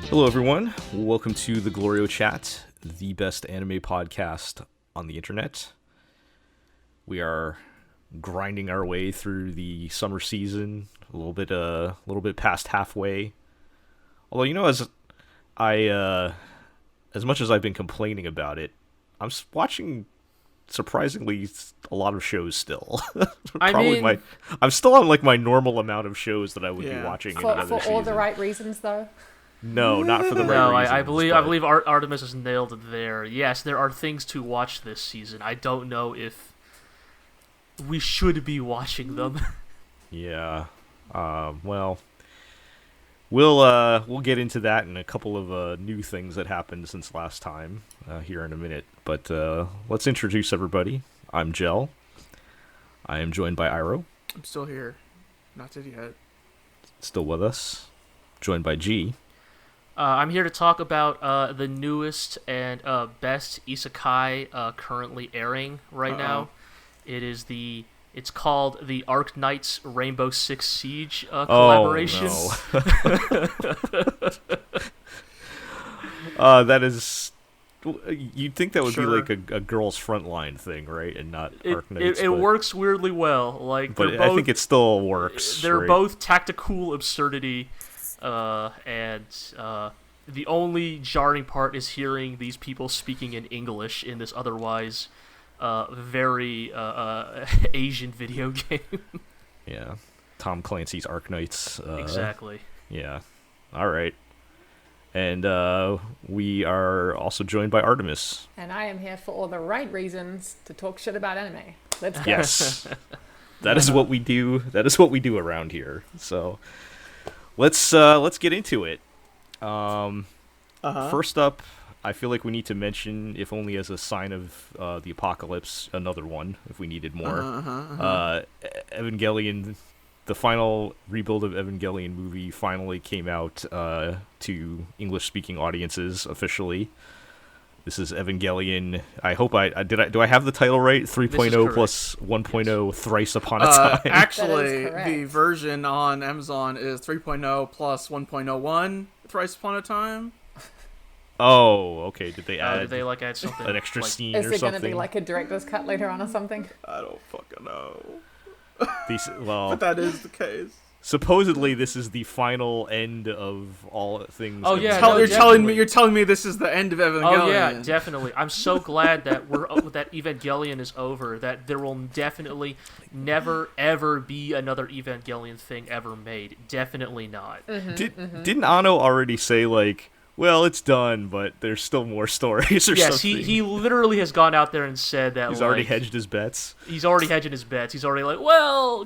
Hello, everyone. Welcome to the GLORIO Chat, the best anime podcast on the internet. We are grinding our way through the summer season, a little bit past halfway. Although, as much as I've been complaining about it, I'm watching surprisingly a lot of shows still. I'm still on like my normal amount of shows that I would be watching in another season. For all the right reasons, though. No, not for the right reasons. I believe Artemis has nailed it there. Yes, there are things to watch this season. I don't know if we should be watching them. Yeah. Well, we'll get into that and a couple of new things that happened since last time here in a minute. But let's introduce everybody. I'm Jel. I am joined by Iro. I'm still here. Not dead yet. Still with us. Joined by G. I'm here to talk about the newest and best isekai currently airing right now. It's called the Arc Knights Rainbow Six Siege collaboration. Oh, no. That is... You'd think that would be like a Girls Frontline thing, right? And not Arc Knights. It works weirdly well. But I think it still works. They're right? both tactical absurdity. And the only jarring part is hearing these people speaking in English in this otherwise very Asian video game. Yeah. Tom Clancy's Arc Knights. Exactly. Yeah. All right. And we are also joined by Artemis. And I am here for all the right reasons to talk shit about anime. Let's go. Yes. That is what we do. That is what we do around here. So... Let's get into it. First up, I feel like we need to mention, if only as a sign of the apocalypse, another one, if we needed more. Evangelion, the final rebuild of Evangelion movie finally came out to English-speaking audiences officially. This is Evangelion. I hope do I have the title right? 3.0 plus 1.0 yes. Thrice Upon a Time. Actually, the version on Amazon is 3.0 plus 1.01 Thrice Upon a Time. Oh, okay. Did they add? Did they add something? An extra scene or something? Is it going to be like a director's cut later on or something? I don't fucking know. But that is the case. Supposedly, this is the final end of all things. Oh yeah, you're telling me this is the end of Evangelion. Oh yeah, definitely. I'm so glad that that Evangelion is over. That there will definitely never ever be another Evangelion thing ever made. Definitely not. Didn't Anno already say like, well, it's done, but there's still more stories or something? Yes, he literally has gone out there and said that he's already hedged his bets. He's already hedging his bets. He's already like, well,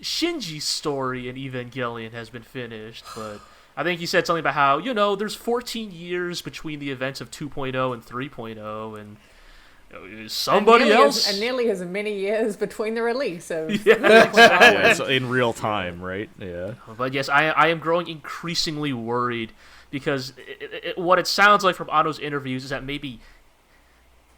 Shinji's story in Evangelion has been finished, but I think he said something about how, there's 14 years between the events of 2.0 and 3.0, and somebody else... And nearly as many years between the release of... Yeah, it's in real time, right? Yeah. But yes, I am growing increasingly worried, because what it sounds like from Anno's interviews is that maybe...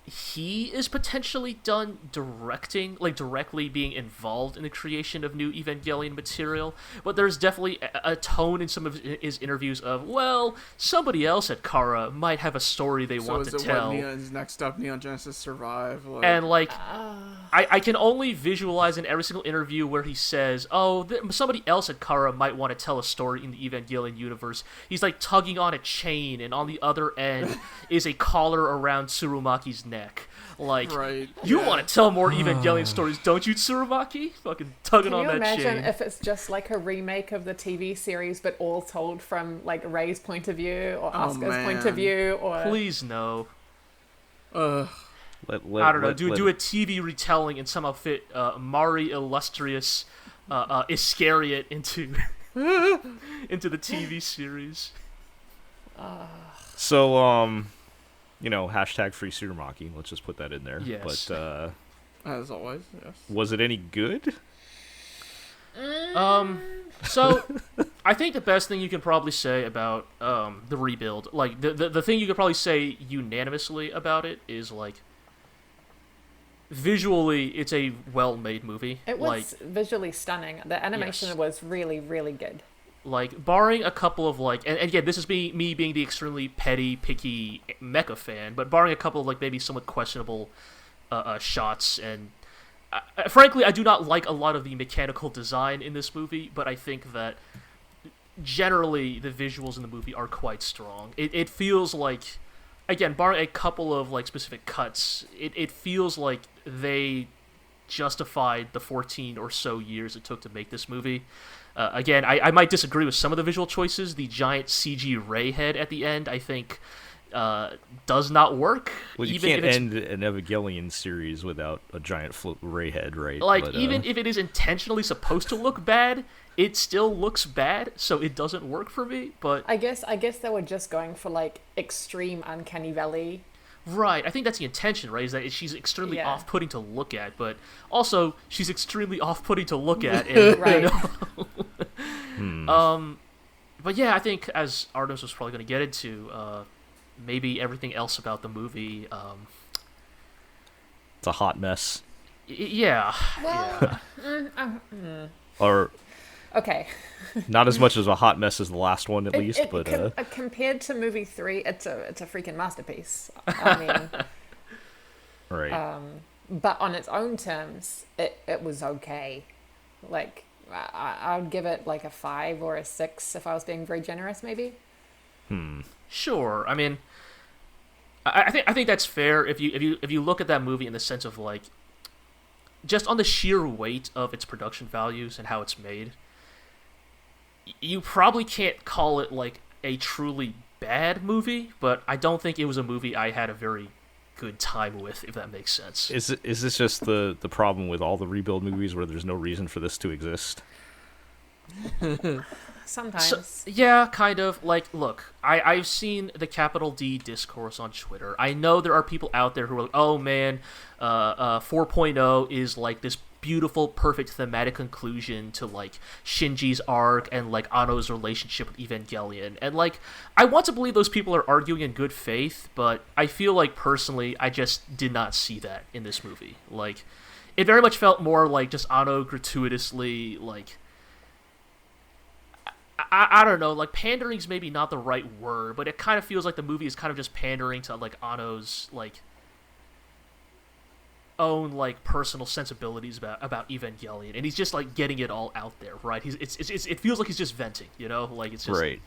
he is potentially done directly being involved in the creation of new Evangelion material, but there's definitely a tone in some of his interviews of, well, somebody else at Kara might have a story they want to tell. Neon's next up, Neon Genesis Survive? And, I can only visualize in every single interview where he says, somebody else at Kara might want to tell a story in the Evangelion universe. He's, tugging on a chain, and on the other end is a collar around Tsurumaki's neck. You want to tell more Evangelion stories, don't you, Tsurumaki? Fucking tugging on that chain. Can you imagine if it's just like a remake of the TV series, but all told from Rei's point of view or Asuka's point of view? Or please no. I don't know. Do a TV retelling and somehow fit Mari Illustrious Iscariot into the TV series. So hashtag freetsurumaki. Let's just put that in there. Yes. But as always, yes. Was it any good? So I think the best thing you can probably say about the rebuild, the thing you could probably say unanimously about it is visually, it's a well-made movie. It was visually stunning. The animation was really, really good. like, barring a couple of, like, and again, this is me being the extremely petty, picky mecha fan, but barring a couple of, like, maybe somewhat questionable shots, and frankly, I do not like a lot of the mechanical design in this movie, but I think that generally the visuals in the movie are quite strong. It feels like, again, barring a couple of, like, specific cuts, it feels like they justified the 14 or so years it took to make this movie. Again, I might disagree with some of the visual choices. The giant CG Ray head at the end, I think, does not work. Well, you can't end an Evangelion series without a giant Ray head, right? Like, but, even if it is intentionally supposed to look bad, it still looks bad, so it doesn't work for me. But I guess they were just going for, like, extreme Uncanny Valley. Right, I think that's the intention, right? Is that she's extremely off-putting to look at, but also she's extremely off-putting to look at. And, right. You know, but yeah, I think, as Artemis was probably going to get into, maybe everything else about the movie. It's a hot mess. Yeah. Well, Or okay. Not as much as a hot mess as the last one, at least, but compared to movie 3, it's a freaking masterpiece. I mean, right. But on its own terms, it was okay. Like, I would give it like a 5 or a 6 if I was being very generous, maybe. Sure. I mean, I think that's fair if you look at that movie in the sense of, like, just on the sheer weight of its production values and how it's made. You probably can't call it, like, a truly bad movie, but I don't think it was a movie I had a very good time with, if that makes sense. Is this just the problem with all the rebuild movies where there's no reason for this to exist? Sometimes. So, yeah, kind of. Like, look, I've seen the capital D discourse on Twitter. I know there are people out there who are like, oh man, 4.0 is like this beautiful, perfect thematic conclusion to, like, Shinji's arc and, like, Anno's relationship with Evangelion. And, like, I want to believe those people are arguing in good faith, but I feel like, personally, I just did not see that in this movie. Like, it very much felt more like just Anno gratuitously, like, I don't know, like, pandering's maybe not the right word, but it kind of feels like the movie is kind of just pandering to, like, Anno's, like, own, like, personal sensibilities about Evangelion, and he's just, like, getting it all out there, right? It feels like he's just venting, you know? Like, it's just... Right.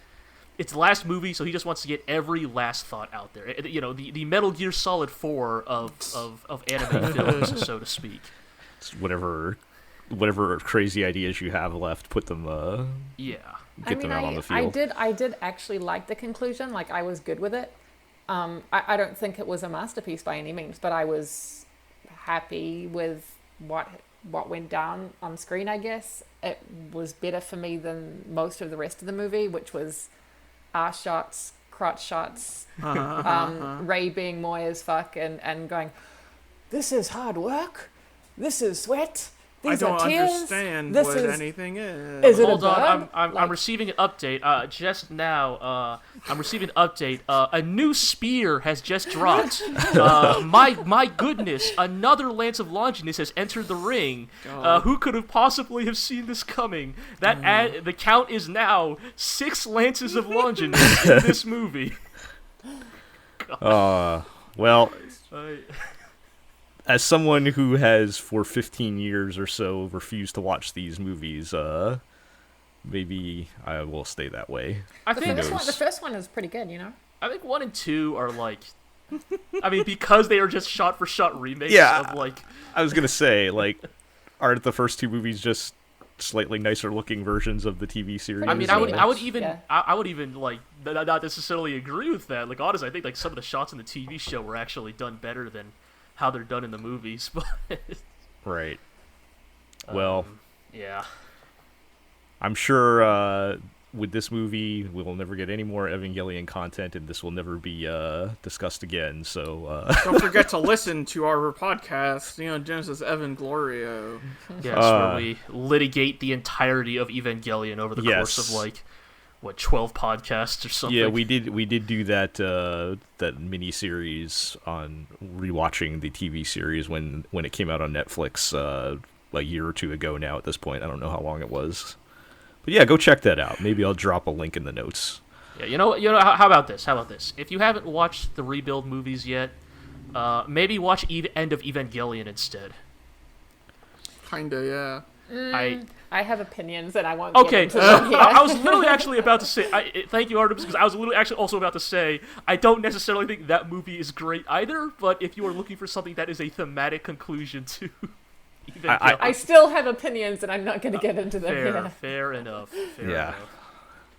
It's the last movie, so he just wants to get every last thought out there. You know, the Metal Gear Solid 4 of anime films, so to speak. It's whatever crazy ideas you have left, put them, get them out on the field. I did actually like the conclusion. Like, I was good with it. I don't think it was a masterpiece by any means, but I was happy with what went down on screen, I guess. It was better for me than most of the rest of the movie, which was ass shots, crotch shots, Ray being moy as fuck and going, this is hard work, this is sweat, these I don't are tears, understand this what is, anything is. Is it Hold a on, bird? I'm receiving an update. Just now, I'm receiving an update. A new spear has just dropped. My goodness, another Lance of Longinus has entered the ring. Who could have possibly have seen this coming? The count is now 6 Lances of Longinus in this movie. Well, as someone who has for 15 years or so refused to watch these movies, maybe I will stay that way. I think the first one is pretty good, you know? I think 1 and 2 are, like, I mean, because they are just shot-for-shot remakes of, like... I was going to say, like, aren't the first 2 movies just slightly nicer looking versions of the TV series? I mean, I would even like not necessarily agree with that. Like, honestly, I think, like, some of the shots in the TV show were actually done better than how they're done in the movies. But right. Well, yeah. I'm sure with this movie, we will never get any more Evangelion content, and this will never be discussed again. So don't forget to listen to our podcast, Genesis GLORIO. Yes, where we litigate the entirety of Evangelion over the course of, like, 12 podcasts or something. Yeah, we did do that mini series on rewatching the TV series when it came out on Netflix a year or 2 ago now. At this point, I don't know how long it was, But yeah, go check that out. Maybe I'll drop a link in the notes. Yeah, you know. How about this? How about this? If you haven't watched the Rebuild movies yet, maybe watch End of Evangelion instead. Kinda, yeah. I have opinions and I won't Okay, get into them here. I was literally actually about to say, thank you, Artemis, because I was literally actually also about to say, I don't necessarily think that movie is great either, but if you are looking for something that is a thematic conclusion to Evangelion... I still have opinions and I'm not going to get into them here. Fair enough.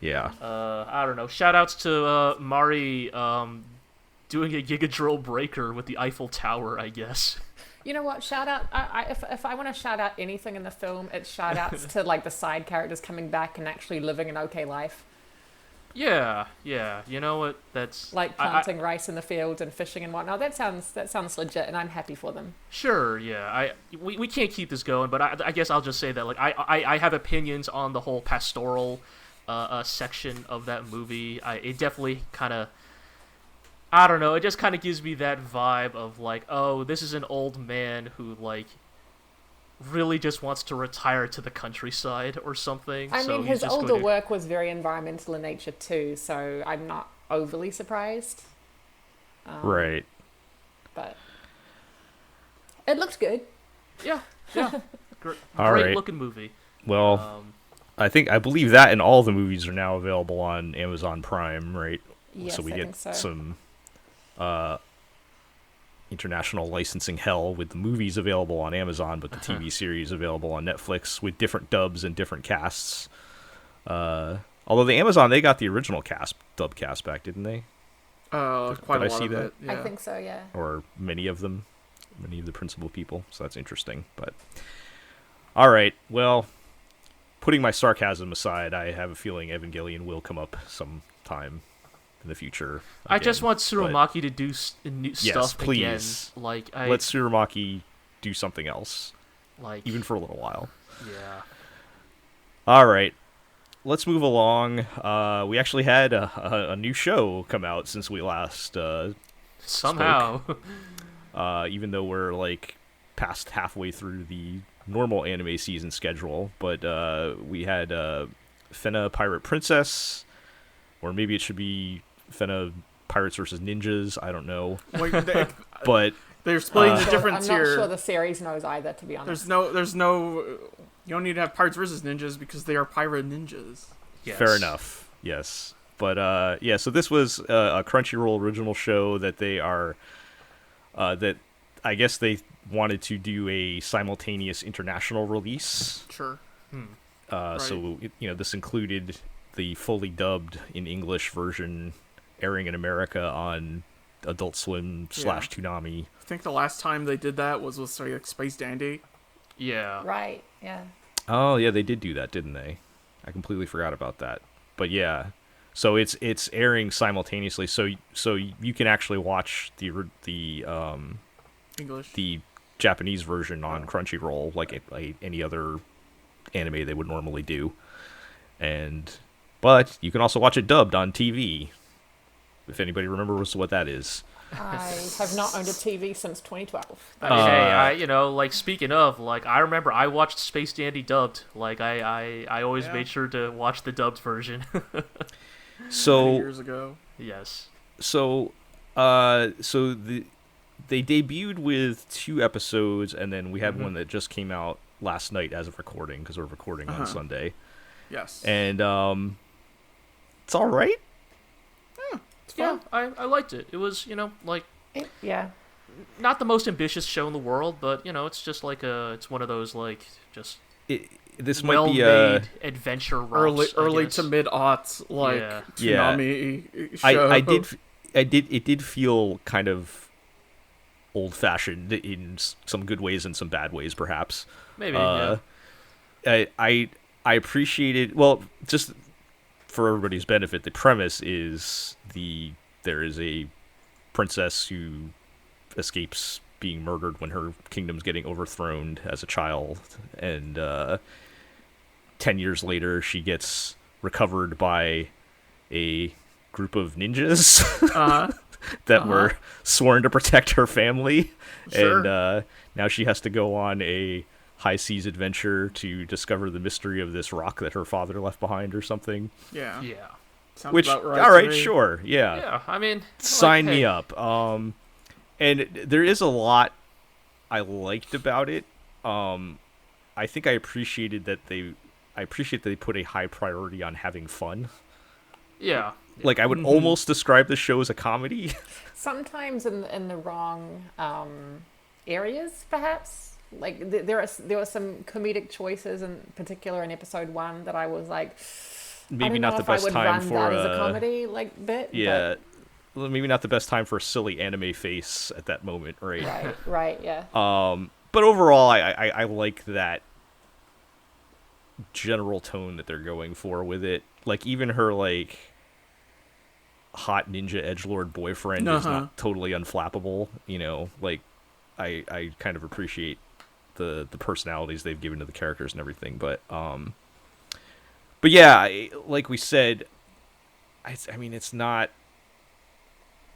Yeah. I don't know. Shoutouts to Mari doing a Giga Drill breaker with the Eiffel Tower, I guess. You know what? Shout out. If I want to shout out anything in the film, it's shout outs to like the side characters coming back and actually living an okay life. Yeah. You know what? That's like planting rice in the fields and fishing and whatnot. That sounds legit, and I'm happy for them. Sure. Yeah. We can't keep this going, but I guess I'll just say that like I have opinions on the whole pastoral section of that movie. It definitely kind of. I don't know, it just kind of gives me that vibe of like, oh, this is an old man who like really just wants to retire to the countryside or something. I mean, his older work was very environmental in nature too, so I'm not overly surprised. Right. But it looked good. Yeah. Great right. looking movie. Well, I believe that and all the movies are now available on Amazon Prime, right? Yes, so we I get think so. some international licensing hell with the movies available on Amazon, but the TV series available on Netflix with different dubs and different casts. Although the Amazon, they got the original dub cast back, didn't they? Quite a lot of it. Yeah. I think so, yeah. Or many of them, many of the principal people. So that's interesting. But all right, well, putting my sarcasm aside, I have a feeling Evangelion will come up sometime in the future. I just want Tsurumaki to do new stuff please. Again. Like, let Tsurumaki do something else, like even for a little while. Yeah. All right, let's move along. We actually had a new show come out since we last somehow. Even though we're like past halfway through the normal anime season schedule, but we had Fena Pirate Princess, or maybe it should be Fena Pirates versus Ninjas. I don't know. But they're splitting the difference here. I'm not sure the series knows either, to be honest. There's no. You don't need to have Pirates versus Ninjas because they are pirate ninjas. Yes. Fair enough. Yes, but yeah. So this was a Crunchyroll original show that they are. That I guess they wanted to do a simultaneous international release. Sure. Right. So this included the fully dubbed in English version airing in America on Adult Swim / Toonami. I think the last time they did that was with like Space Dandy. Yeah. Right. Yeah. Oh yeah, they did do that, didn't they? I completely forgot about that. But yeah, so it's airing simultaneously. So you can actually watch the English, the Japanese version on Crunchyroll like any other anime they would normally do, but you can also watch it dubbed on TV. If anybody remembers what that is. I have not owned a TV since 2012. Like speaking of, like I remember I watched Space Dandy dubbed. Like I always made sure to watch the dubbed version. So years ago. Yes. So they debuted with 2 episodes, and then we had one that just came out last night as of recording, because we're recording on Sunday. Yes. And it's all right. Yeah, I liked it. It was, not the most ambitious show in the world, but it's just like it's one of those like just this might be a adventure romps, early to mid aughts Toonami show. It did feel kind of old fashioned in some good ways and some bad ways, perhaps. Maybe. I appreciated, well, just for everybody's benefit, the premise is there is a princess who escapes being murdered when her kingdom's getting overthrown as a child, and 10 years later she gets recovered by a group of ninjas that were sworn to protect her family. Sure. And now she has to go on a high seas adventure to discover the mystery of this rock that her father left behind or something. Yeah. Yeah. Sounds Which, about right all to right, me. sure, yeah. Yeah, I mean, Sign like, me hey, up. And there is a lot I liked about it. I think I appreciate that they put a high priority on having fun. Yeah. Like, I would almost describe the show as a comedy. Sometimes in the wrong areas, perhaps. Like there were some comedic choices, in particular in episode 1, that I was like, Maybe I don't not know the if I best would time run for that as a comedy bit. yeah. Well, maybe not the best time for a silly anime face at that moment, right? Right, yeah. But overall, I like that general tone that they're going for with it. Like, even her, like, hot ninja edgelord boyfriend is not totally unflappable, you know? Like, I kind of appreciate the personalities they've given to the characters and everything. But yeah, like we said, I mean, it's not...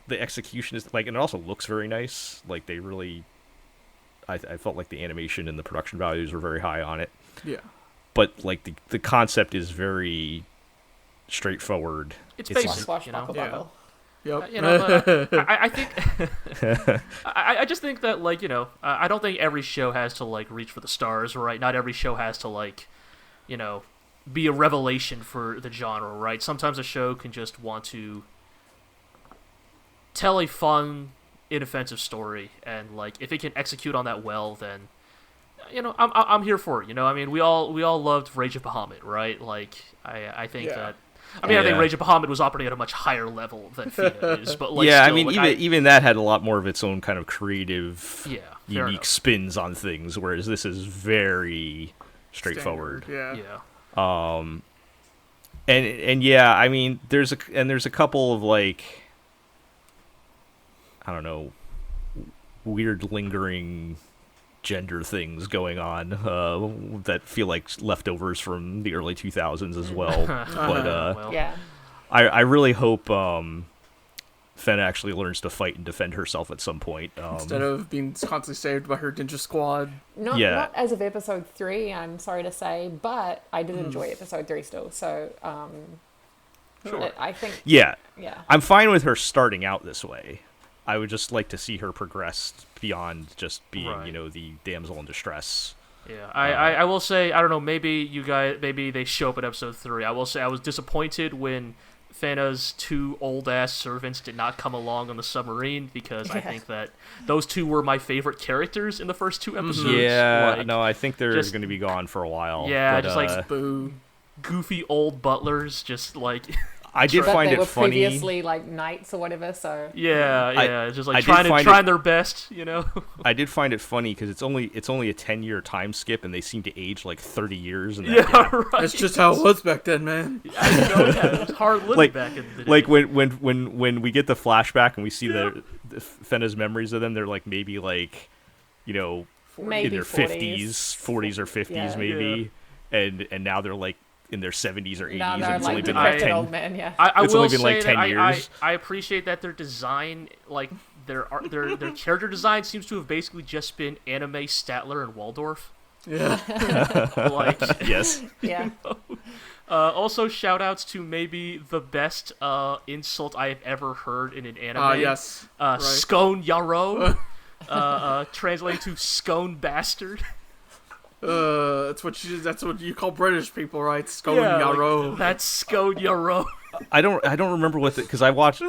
The execution is, like, and it also looks very nice. Like, they really... I felt like the animation and the production values were very high on it. Yeah. But, like, the concept is very straightforward. It's basic, Swashbuckle buckle. Yep. You know, but I think I just think that, like, you know, I don't think every show has to, like, reach for the stars, right? Not every show has to, like, you know, be a revelation for the genre, right? Sometimes a show can just want to tell a fun, inoffensive story, and, like, if it can execute on that well, then, you know, I'm here for it. You know, I mean, we all loved Rage of Bahamut, right? Like, I think that. I mean, I think Rage of Bahamut was operating at a much higher level than Fena is, but, like, yeah, still, I mean, like, even that had a lot more of its own kind of creative, fair unique enough. spins on things, whereas this is very straightforward. Standard, yeah. Yeah. And yeah, I mean, there's a couple of, like, I don't know, weird lingering gender things going on that feel like leftovers from the early 2000s as well. But Well, Yeah. I really hope Fena actually learns to fight and defend herself at some point. Instead of being constantly saved by her ninja squad. Not as of episode 3, I'm sorry to say, but I did enjoy episode 3 still. So, Sure. I think, yeah, yeah. I'm fine with her starting out this way. I would just like to see her progress beyond just being, Right. you know, the damsel in distress. Yeah, I will say, I don't know, maybe they show up in episode 3. I will say I was disappointed when Fena's 2 old-ass servants did not come along on the submarine, because I think that those 2 were my favorite characters in the first 2 episodes. Yeah, Like, no, I think they're just- going to be gone for a while. Yeah, but, just, like, Boo. goofy old butlers, just, like... I did But find they it were funny. previously like knights or whatever, so Yeah, just, like, I did find trying their best, you know? I did find it funny because it's only a 10-year time skip, and they seem to age like 30 years. In that Yeah, gap. right. That's just how it was back then, man. I know, yeah, it was hard living Like- back in the day. Like when we get the flashback and we see the Fena's memories of them, they're like maybe like, you know, maybe in their 40s. 40s or 50s Yeah. maybe, and now they're like in their 70s or 80s, now and they're it's only like been like decrepit 10. old men, yeah. I It's will only been, say like, that 10 years. I appreciate that their design, like their character design, seems to have basically just been anime Statler and Waldorf. Yeah. Like, Yes. Yeah. also, shout outs to maybe the best insult I have ever heard in an anime. Yes. Right. Scone Yaro. Translated to scone bastard. That's what you call British people, right? Scone Yarrow. Like, that's scone Yaro. I don't remember what because I watched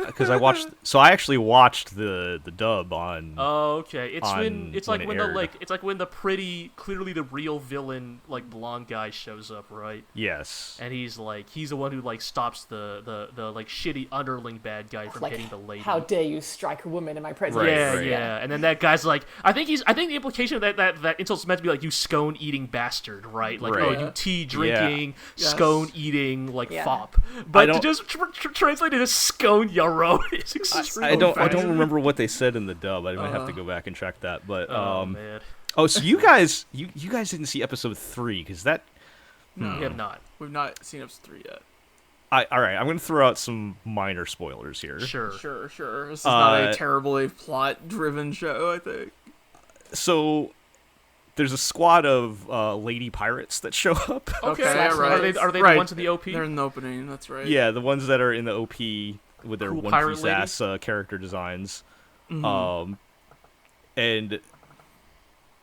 so I actually watched the dub on Oh, okay. It's on it's when like it when aired. it's like when the pretty, clearly the real villain, like, blonde guy shows up, right? yes. And he's the one who, like, stops the like shitty underling bad guy from Like, hitting the lady. how dare you strike a woman in my presence? Right, yeah, right. yeah. And then that guy's like, I think the implication of that insult's meant to be like, you scone eating bastard, right? Like, Right. oh, you tea drinking, Yes. scone eating, like, Yeah. fop. But to don't- just translate it as scone yarrow is extremely I don't offensive. remember what they said in the dub. I might have to go back and check that. But Oh man, so you guys didn't see episode 3 because that we have not. We've not seen episode 3 yet. all right. I'm gonna throw out some minor spoilers here. Sure. Sure. This is not a terribly plot-driven show, I think. So there's a squad of lady pirates that show up. Okay, yeah, right. Are they Right. the ones in the OP? They're in the opening. That's right. Yeah, the ones that are in the OP with their Cool One pirate Piece ass character designs. Mhm. And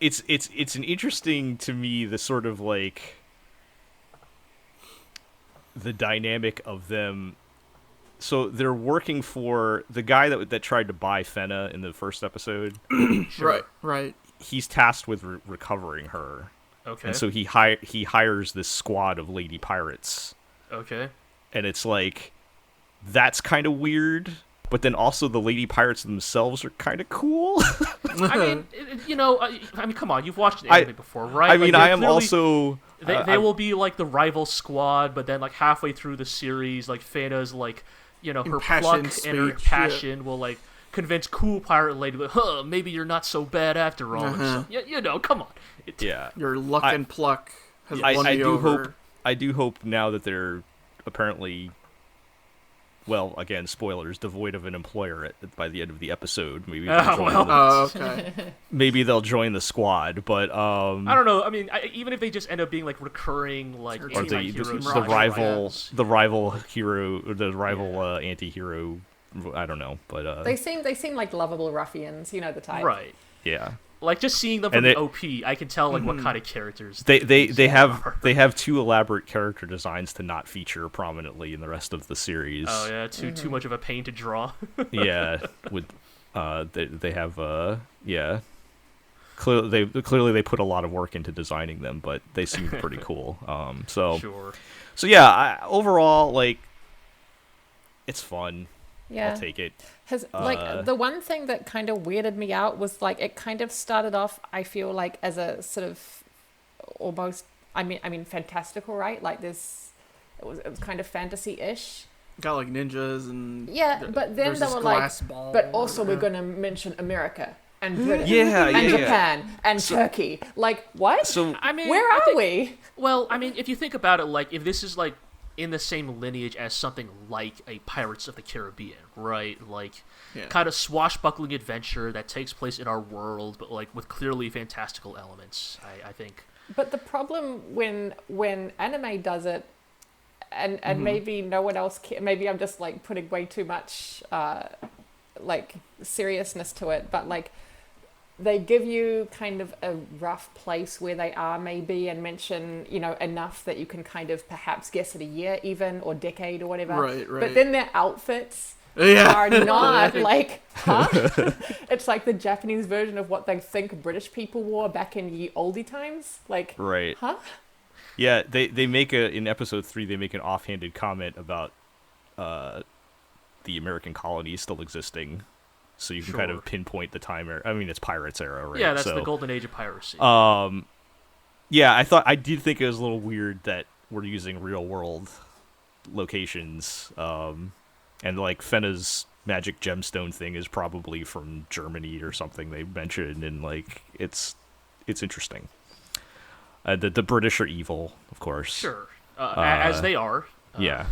it's an interesting to me the sort of like the dynamic of them. So they're working for the guy that tried to buy Fena in the first episode. Sure. Right. He's tasked with recovering her, Okay. and so he hires this squad of lady pirates, Okay. and it's like that's kind of weird. But then also the lady pirates themselves are kind of cool. I mean, come on, you've watched an anime before, right? I mean, Like, I am clearly- also. They will be like the rival squad, but then like halfway through the series, like Fena's like, her Impassioned pluck and her speech, passion will like convince cool pirate lady, like, maybe you're not so bad after all. Uh-huh. So, come on. Yeah. Your luck I- and pluck has I won me do over. hope. I do hope now that they're apparently, well, again, spoilers, devoid of an employer by the end of the episode. Maybe Okay. maybe they'll join the squad, but I don't know. I mean, even if they just end up being like recurring, like Or or the anti-heroes, the rival hero, or the rival anti-hero. I don't know, but They seem like lovable ruffians, the type. right? yeah. Like just seeing them from And the they- OP, I can tell like what kind of characters They are. have two elaborate character designs to not feature prominently in the rest of the series. Oh yeah, too much of a pain to draw. Yeah, with they have yeah. Clearly they put a lot of work into designing them, but they seem pretty cool. So Sure. yeah, overall like it's fun. Yeah. I'll take it. The one thing that kind of weirded me out was like it kind of started off, I feel like, as a sort of almost I mean fantastical, right? Like this it was kind of fantasy-ish. Got like ninjas and Yeah, but then there's they this were like, glass ball. but also we're going to mention America and Britain Yeah, and yeah. Japan and Turkey. Like, what? So I mean, Where I are think- we? Well, I mean, if you think about it, like if this is like in the same lineage as something like a Pirates of the Caribbean, right? Like Yeah. kind of swashbuckling adventure that takes place in our world, but like with clearly fantastical elements. I think. But the problem when anime does it, and maybe no one else maybe I'm just like putting way too much like seriousness to it, but like they give you kind of a rough place where they are maybe and mention enough that you can kind of perhaps guess at a year even or decade or whatever. Right. But then their outfits Yeah. are not like, huh? It's like the Japanese version of what they think British people wore back in ye oldie times. Like, right. huh? Yeah, they make in episode 3 they make an offhanded comment about the American colonies still existing, so you can kind Sure. of pinpoint the time. I mean, it's Pirates era, right? Yeah, that's so, the golden age of piracy. Yeah, I did think it was a little weird that we're using real world locations, and like Fena's magic gemstone thing is probably from Germany or something they mentioned, and like it's interesting. The British are evil, of course. Sure, as they are. Yeah.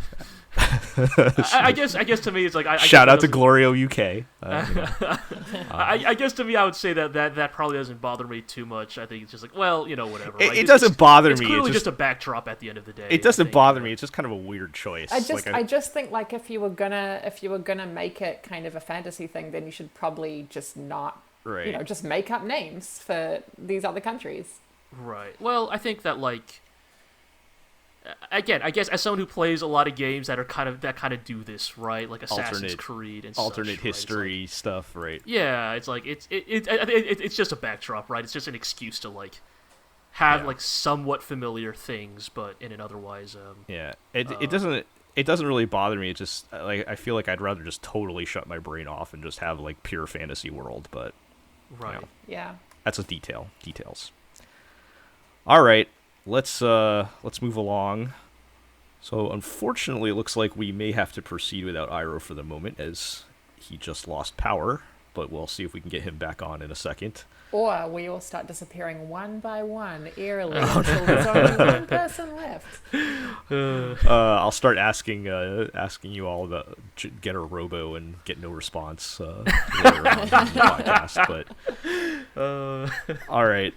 I guess to me it's like Shout I out to guess GLORIO UK. I guess to me I would say that probably doesn't bother me too much. I think it's just like, well, whatever. Right? It doesn't bother It's me. clearly It's just a backdrop at the end of the day. it I doesn't think, bother but- me. It's just kind of a weird choice. I just think like if you were gonna make it kind of a fantasy thing, then you should probably just not right. just make up names for these other countries. Right. Well, I think that like again, I guess as someone who plays a lot of games that kind of do this, right? Like Assassin's Alternate- Creed and alternate such, right? It's history stuff, right? like, yeah, it's like it's just a backdrop, right? It's just an excuse to like have Yeah. like somewhat familiar things, but in an otherwise Yeah. It doesn't really bother me. It just like I feel like I'd rather just totally shut my brain off and just have like pure fantasy world, but right. Yeah. that's a details. All right, let's move along. So unfortunately, it looks like we may have to proceed without Iroh for the moment, as he just lost power. But we'll see if we can get him back on in a second. Or we all start disappearing one by one, eerily, until there's only one person left. I'll start asking you all to get a Robo and get no response later on in the podcast. But all right.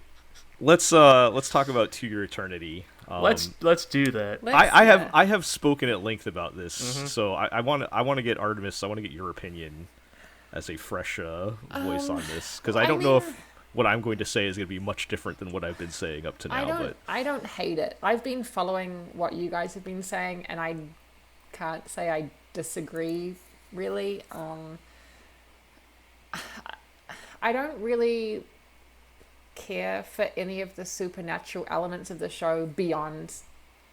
let's talk about To Your Eternity. Let's do that. I have spoken at length about this, Mm-hmm. so I want to get Artemis. I want to get your opinion as a fresh voice on this, because I don't know if what I'm going to say is going to be much different than what I've been saying up to now. I don't hate it. I've been following what you guys have been saying, and I can't say I disagree really. I don't really care for any of the supernatural elements of the show beyond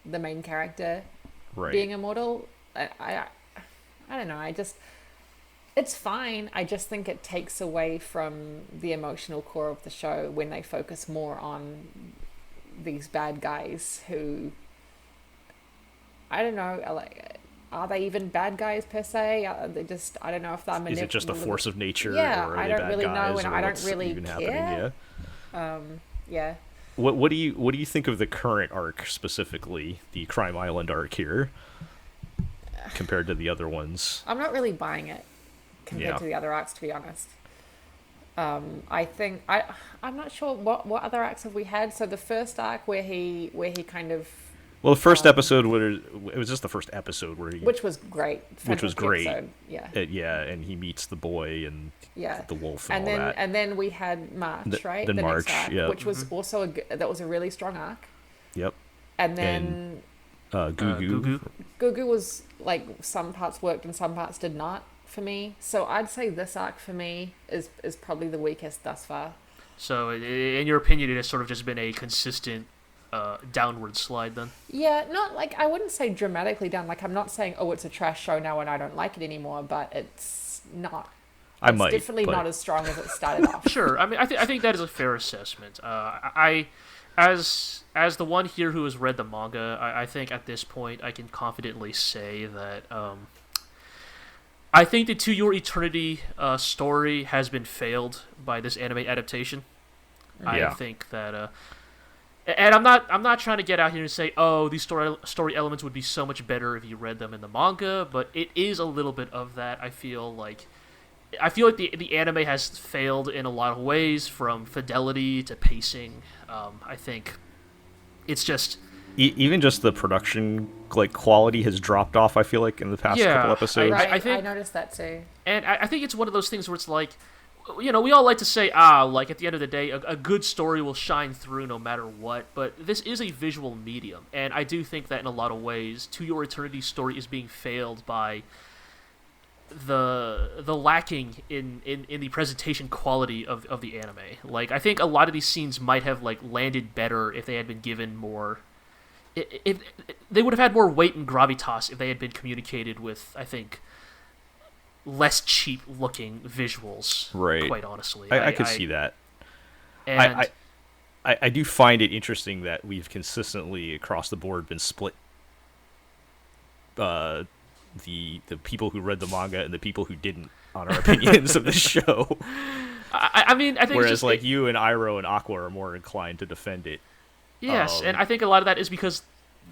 the main character being immortal. I don't know. It's fine. I just think it takes away from the emotional core of the show when they focus more on these bad guys who, I don't know, like, are they even bad guys per se? They just, I don't know if they're Is it just a force of nature? Yeah, or are I they don't bad really guys, know, and or I don't what's really even care. happening? Yeah. What do you think of the current arc, specifically the Crime Island arc here, compared to the other ones? I'm not really buying it compared to the other arcs, to be honest. I think I'm not sure what other arcs have we had. So the first arc where he kind of, well, the first episode, it was just the first episode where he, which was great, which was great. episode. Yeah, and he meets the boy and the wolf and all then that. And then we had March, right? Then the March, next arc, yeah. which was also that was a really strong arc. Yep. And then Gugu. Gugu was like, some parts worked and some parts did not for me. So I'd say this arc for me is probably the weakest thus far. So, in your opinion, it has sort of just been a consistent downward slide then? Yeah, not like, I wouldn't say dramatically down. Like, I'm not saying, oh, it's a trash show now and I don't like it anymore, but it's not. It's definitely not as strong as it started off. Sure. I mean, I think that is a fair assessment. As the one here who has read the manga, I think at this point I can confidently say that I think the To Your Eternity story has been failed by this anime adaptation. Yeah. I think that, and I'm not trying to get out here and say, oh, these story elements would be so much better if you read them in the manga, but it is a little bit of that. I feel like the anime has failed in a lot of ways, from fidelity to pacing. I think it's just even just the production quality has dropped off. I feel like in the past couple episodes. Right, I think, I noticed that too. And I think it's one of those things where it's like, we all like to say, at the end of the day, a good story will shine through no matter what, but this is a visual medium, and I do think that in a lot of ways, To Your Eternity story is being failed by the lacking in the presentation quality of the anime. Like, I think a lot of these scenes might have landed better if they had been given more. If they would have had more weight and gravitas if they had been communicated with, I think, less cheap looking visuals. Right. Quite honestly, I could see that. And I do find it interesting that we've consistently across the board been split. The people who read the manga and the people who didn't on our opinions of the show. I mean, I think whereas you and Iroh and Aqua are more inclined to defend it. Yes, and I think a lot of that is because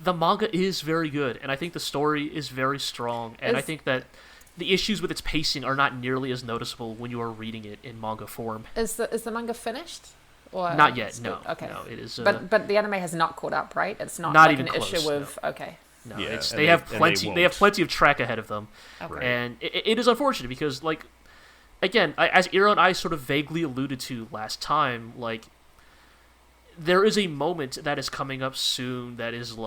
the manga is very good, and I think the story is very strong, and I think that the issues with its pacing are not nearly as noticeable when you are reading it in manga form. Is the manga finished? Or not yet. No. Okay. No, it is. But the anime has not caught up, right? It's not Not like even an close, issue with no. okay. No, Yeah, they have plenty. They have won't. plenty of track ahead of them, Okay. and it is unfortunate because, again, as Iro and I sort of vaguely alluded to last time, there is a moment that is coming up soon that is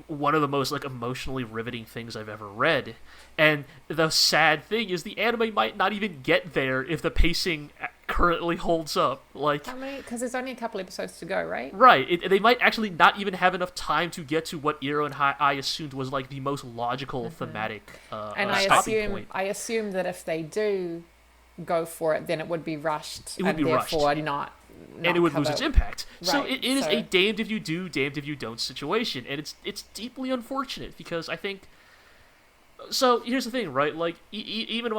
one of the most emotionally riveting things I've ever read, and the sad thing is the anime might not even get there if the pacing currently holds up. How many? Because there's only a couple episodes to go, right? Right. They might actually not even have enough time to get to what Iro and I assumed was the most logical thematic And stopping point. I assume that if they do go for it, then it would be rushed. It would be rushed. Therefore not and it would lose its impact. So Right, it is so- a damned if you do, damned if you don't situation, and it's deeply unfortunate because I think. So here's the thing, right? Even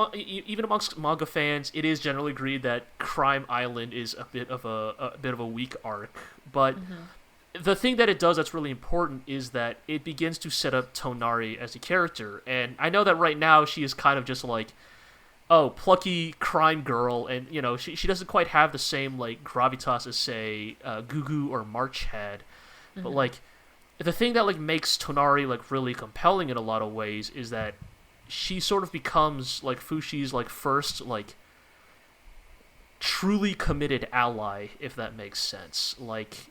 amongst manga fans, it is generally agreed that Crime Island is a bit of a weak arc. But the thing that it does that's really important is that it begins to set up Tonari as a character, and I know that right now she is kind of just plucky crime girl, and she doesn't quite have the same like gravitas as say Gugu or March had, but like the thing that like makes Tonari like really compelling in a lot of ways is that she sort of becomes like Fushi's like first like truly committed ally, if that makes sense. Like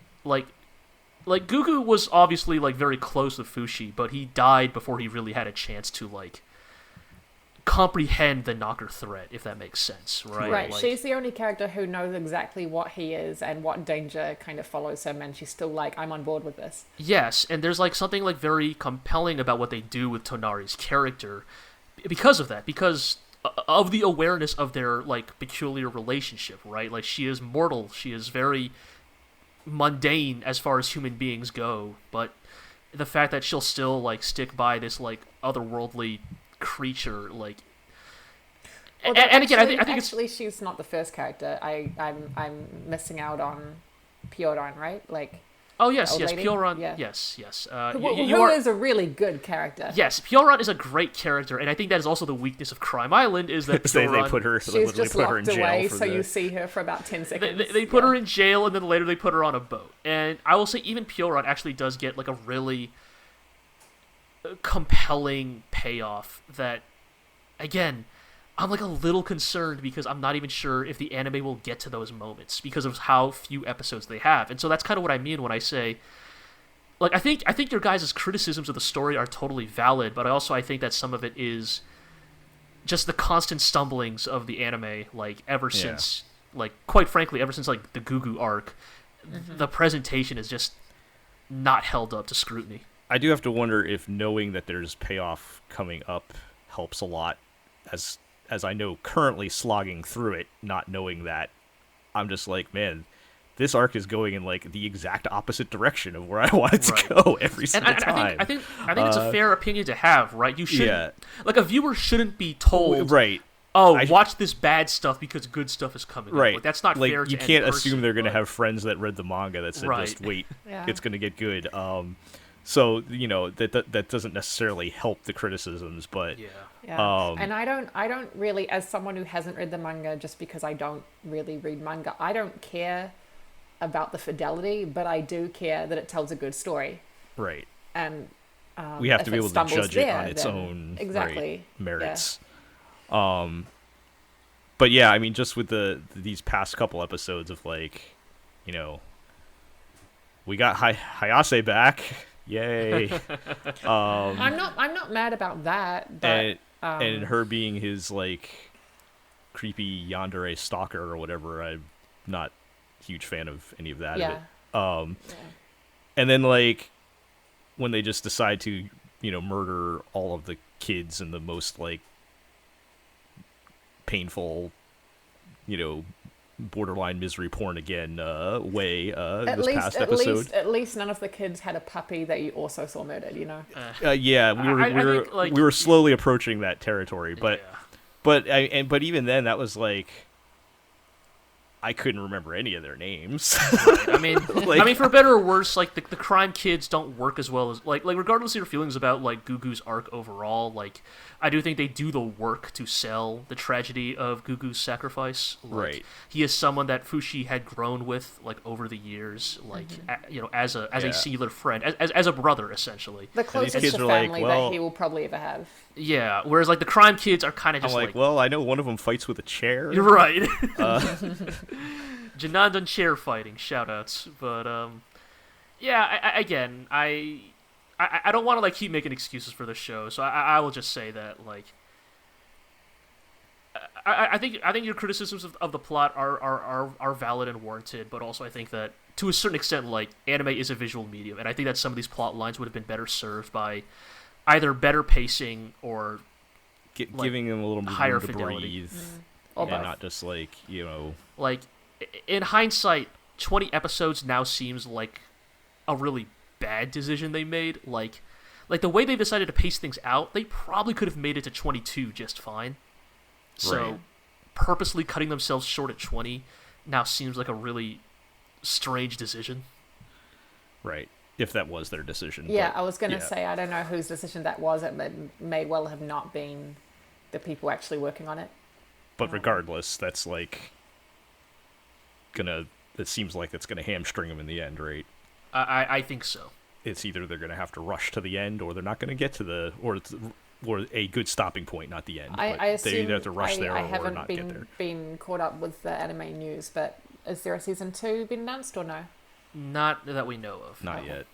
Gugu was obviously like very close with Fushi, but he died before he really had a chance to like comprehend the Knocker threat, if that makes sense, right? Right. Like, She's the only character who knows exactly what he is and what danger kind of follows him, and she's still like, I'm on board with this. yes, and there's like something like very compelling about what they do with Tonari's character because of that, because of the awareness of their like peculiar relationship, right? Like she is mortal, she is very mundane as far as human beings go, but the fact that she'll still like stick by this like otherworldly creature, like, and again, I think actually she's not the first character. I'm missing out on Pyoran, right? Like, oh yes, lady? Pyoran, Yeah. yes. Who is a really good character. Yes, Pyoran is a great character, and I think that is also the weakness of Crime Island is that they Pyoran, put her, she's literally just put her in locked jail away, for so the... you see her for about 10 seconds. They put her in jail, and then later they put her on a boat. And I will say, even Pyoran actually does get like a really compelling payoff that, again, I'm like a little concerned because I'm not even sure if the anime will get to those moments because of how few episodes they have. And so that's kind of what I mean when I say, like, I think your guys' criticisms of the story are totally valid, but I think that some of it is just the constant stumblings of the anime, like, ever since, like, quite frankly, ever since, like, the Gugu arc, the presentation is just not held up to scrutiny. I do have to wonder if knowing that there's payoff coming up helps a lot, as I know currently slogging through it, not knowing that, I'm just like, man, this arc is going in like the exact opposite direction of where I want it to go every single time. I think it's a fair opinion to have, right? You shouldn't, like, a viewer shouldn't be told, right? Watch this bad stuff because good stuff is coming. Right, like, that's not like, fair. You to can't any assume person, they're going to have friends that read the manga that said, right. just wait, Yeah. it's going to get good. So that doesn't necessarily help the criticisms, but yeah. And I don't really, as someone who hasn't read the manga, just because I don't really read manga, I don't care about the fidelity, but I do care that it tells a good story. Right. And we have to be able to judge it on its then, own exactly merits. Yeah. But yeah, I mean, just with these past couple episodes of, like, we got Hayase back. Yay. I'm not mad about that, but and her being his, like, creepy yandere stalker or whatever, I'm not a huge fan of any of that. Yeah. And then, like, when they just decide to, murder all of the kids in the most, like, painful, borderline misery porn again way past episode. At least none of the kids had a puppy that you also saw murdered, we were slowly approaching that territory, but but even then that was like I couldn't remember any of their names. Right. I mean, for better or worse, like the crime kids don't work as well as like regardless of your feelings about like Gugu's arc overall, like I do think they do the work to sell the tragedy of Gugu's sacrifice. Like, right. He is someone that Fushi had grown with like over the years, like as a singular friend, as a brother essentially. The closest to family that he will probably ever have. Yeah. Whereas like the crime kids are kind of just like, well, I know one of them fights with a chair. You're right. Janandan chair fighting, shoutouts. But again, I don't want to like keep making excuses for the show, so I will just say that like I think your criticisms of the plot are valid and warranted, but also I think that to a certain extent, like, anime is a visual medium, and I think that some of these plot lines would have been better served by either better pacing or giving them a little more higher room to fidelity. breathe, and not just like like in hindsight, 20 episodes now seems like a really bad decision they made. Like the way they decided to pace things out, they probably could have made it to 22 just fine. So right. Purposely cutting themselves short at 20 now seems like a really strange decision. Right. If that was their decision. Yeah, but, I was going to say, I don't know whose decision that was. It may well have not been the people actually working on it. But regardless, that's like it seems like it's gonna hamstring them in the end, right? I think so. It's either they're gonna have to rush to the end, or they're not gonna get to or a good stopping point, not the end. I assume they either have to rush there I or haven't not get there. been caught up with the anime news, but is there a season 2 been announced or no? Not that we know of. Not yet.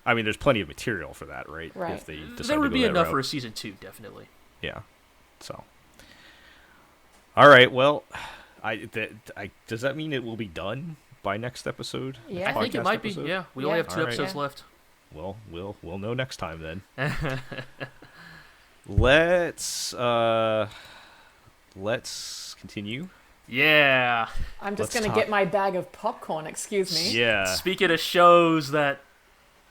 I mean, there's plenty of material for that, right? Right. If they decide There would to be go that enough route. for a season 2, definitely. Yeah. So. All right. Well, does that mean it will be done by next episode? Yeah. I think it Podcast might be. episode? Yeah, we only have 2 All right. episodes Yeah. left. Well, we'll know next time then. Let's continue. Yeah. I'm just Let's going to talk- get my bag of popcorn, excuse me. Yeah. Speaking of shows that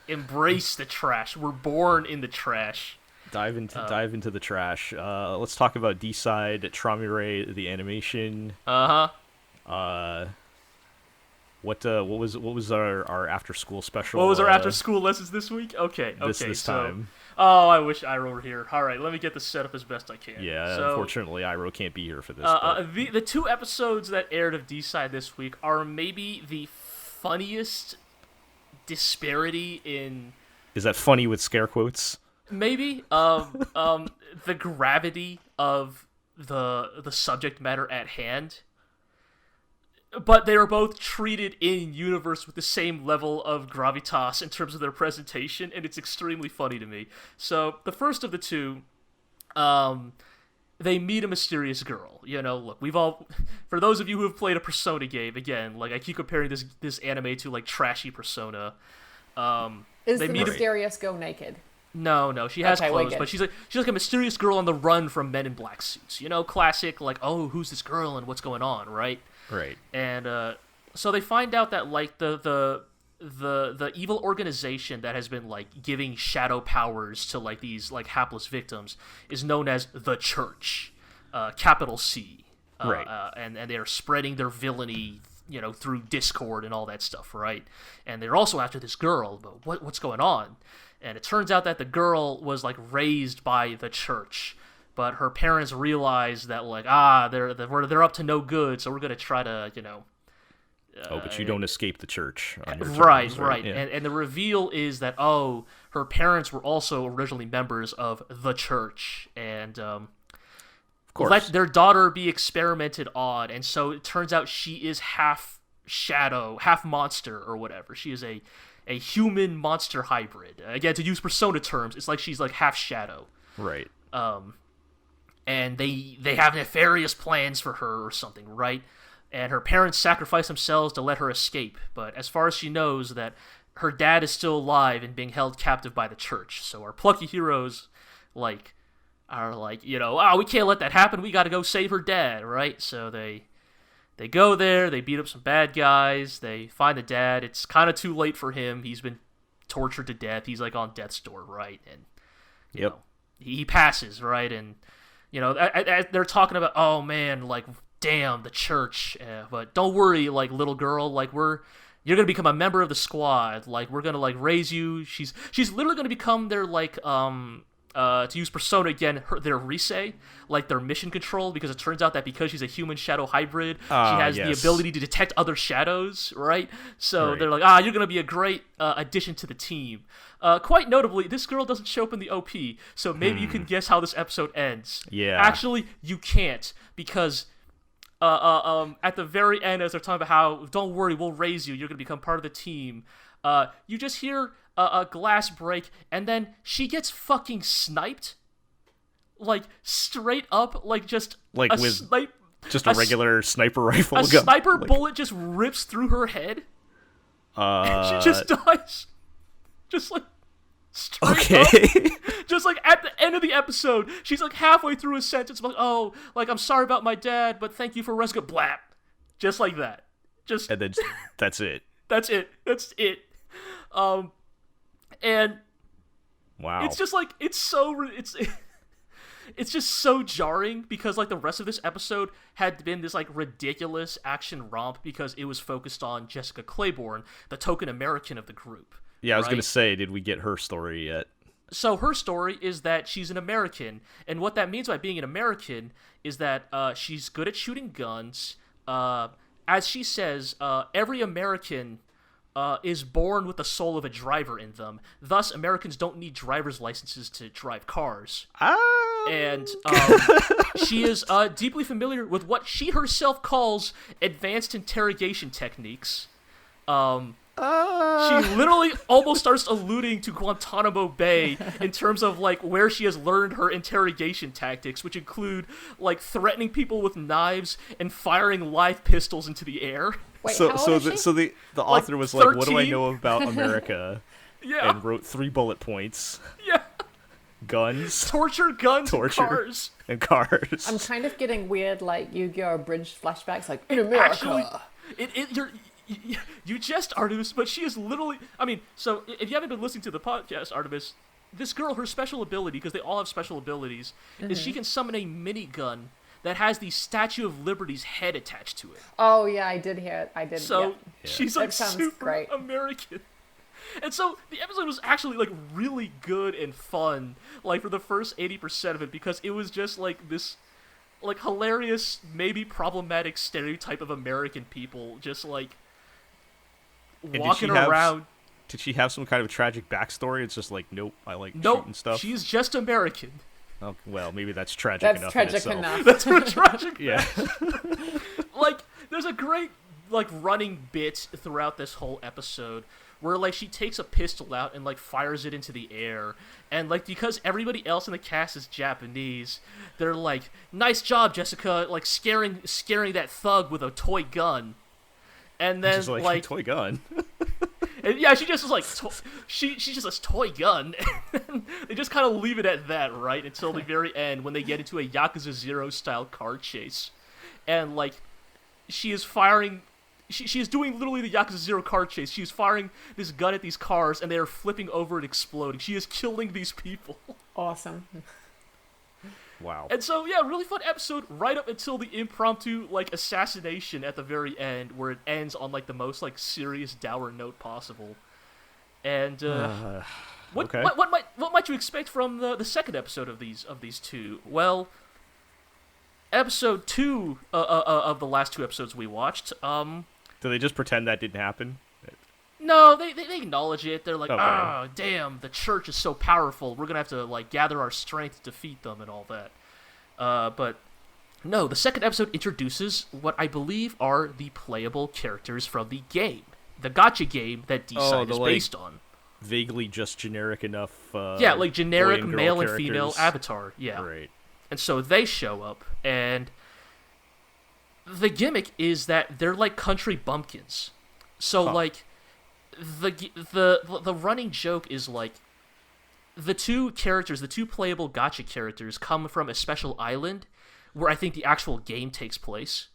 embrace the trash, we're born in the trash. Dive into the trash. Let's talk about D-Side, Traumerei, the animation. What was our after school special? What was our after school lessons this week? Okay. This time. Oh, I wish Iro were here. All right, let me get this set up as best I can. Yeah, So, unfortunately, Iro can't be here for this. the 2 episodes that aired of D-Side this week are maybe the funniest disparity in Is that funny with scare quotes? maybe the gravity of the subject matter at hand. But they were both treated in universe with the same level of gravitas in terms of their presentation, and it's extremely funny to me. So the first of the 2, they meet a mysterious girl. You know, look, we've all, for those of you who have played a Persona game, again, like I keep comparing this anime to like trashy Persona. Is They the meet a- mysterious girl naked? No, she has Okay, we're clothes, good. but she's like a mysterious girl on the run from men in black suits. You know, classic like, oh, who's this girl and what's going on, right? Right. And so they find out that like the evil organization that has been like giving shadow powers to like these like hapless victims is known as the Church, capital C. Right. And they are spreading their villainy, you know, through Discord and all that stuff, right? And they're also after this girl, but what's going on? And it turns out that the girl was like raised by the Church, but her parents realized that like they're up to no good, so we're gonna try to, you know. But you don't escape the church. On your Right. terms, right? Yeah. And the reveal is that her parents were also originally members of the Church, and of course. let their daughter be experimented on, and so it turns out she is half shadow, half monster, or whatever. She is a human monster hybrid. Again, to use Persona terms, it's like she's like half shadow. Right. And they have nefarious plans for her or something, right? And her parents sacrifice themselves to let her escape, but as far as she knows, that her dad is still alive and being held captive by the Church. So our plucky heroes, like, are like, you know, we can't let that happen. We got to go save her dad, right? So they go there. They beat up some bad guys. They find the dad. It's kind of too late for him. He's been tortured to death. He's like on death's door, right? And you know, he passes, right? And you know, they're talking about, oh man, like, damn, the Church. But don't worry, like, little girl, like, you're gonna become a member of the squad. Like, we're gonna like raise you. She's literally gonna become their like to use Persona again, their Rise, like their mission control, because it turns out that because she's a human shadow hybrid, she has the ability to detect other shadows, right? So they're like, you're gonna be a great addition to the team. Quite notably, this girl doesn't show up in the OP, so maybe you can guess how this episode ends. Yeah. Actually, you can't, because at the very end, as they're talking about how, don't worry, we'll raise you, you're gonna become part of the team, you just hear a glass break, and then she gets fucking sniped, like straight up, like just Like a with snipe, just a regular sniper rifle a gun. sniper Like, bullet just rips through her head. She just dies, just like straight up. Okay. Just like at the end of the episode, she's like halfway through a sentence, like, oh, like, I'm sorry about my dad, but thank you for rescue. Blap, just like that. Just And then that's it. that's it. And Wow. it's just like it's just so jarring, because like the rest of this episode had been this like ridiculous action romp because it was focused on Jessica Claiborne, the token American of the group. Yeah, I was right? gonna say, did we get her story yet? So her story is that she's an American, and what that means by being an American is that she's good at shooting guns. As she says, every American is born with the soul of a driver in them. Thus, Americans don't need driver's licenses to drive cars. And she is deeply familiar with what she herself calls advanced interrogation techniques. She literally almost starts alluding to Guantanamo Bay in terms of, like, where she has learned her interrogation tactics, which include, like, threatening people with knives and firing live pistols into the air. Wait, So how old so is the, she? so the Like author was like, what do I 13? know about America? Yeah. And wrote 3 bullet points. Yeah. Guns Torture, guns, Torture. and cars. and cars. I'm kind of getting weird, like, Yu-Gi-Oh! Abridged flashbacks, like, in America. Actually, you jest, Artemis, but she is literally... I mean, so if you haven't been listening to the podcast, Artemis, this girl, her special ability, because they all have special abilities, is she can summon a minigun that has the Statue of Liberty's head attached to it. Oh, yeah, I did hear it. I did, So yeah. she's like That sounds super great. American. And so the episode was actually like really good and fun, like for the first 80% of it, because it was just like this like hilarious, maybe problematic stereotype of American people just like did walking she have- around. Did she have some kind of tragic backstory? It's just like, nope, I like Nope, shooting stuff. she's just American. Oh, well, maybe that's tragic That's enough in tragic itself. enough. That's her tragic. Yeah. Like, there's a great like running bit throughout this whole episode where like she takes a pistol out and like fires it into the air, and like because everybody else in the cast is Japanese, they're like, "Nice job, Jessica!" Like scaring that thug with a toy gun, and then Just like, toy gun. and yeah, she just was like, she's just a toy gun. They just kind of leave it at that, right? Until the very end when they get into a Yakuza 0 style car chase, and like she is firing. She is doing literally the Yakuza 0 car chase. She is firing this gun at these cars, and they are flipping over and exploding. She is killing these people. Awesome. Wow. And so, yeah, really fun episode right up until the impromptu, like, assassination at the very end, where it ends on, like, the most, like, serious, dour note possible. And, Okay. what might you expect from the second episode of these two? Well, episode 2 of the last 2 episodes we watched, Do they just pretend that didn't happen? no, they acknowledge it. They're like, Okay. ah, damn, the church is so powerful. We're gonna have to like gather our strength to defeat them and all that. But no, the second episode introduces what I believe are the playable characters from the game, the gacha game that D-Side is based on. Vaguely just generic enough. Yeah, like generic boy and girl male and female characters. avatar. Yeah. Right. And so they show up, and the gimmick is that they're like country bumpkins. So like the running joke is like the two playable gacha characters come from a special island where I think the actual game takes place.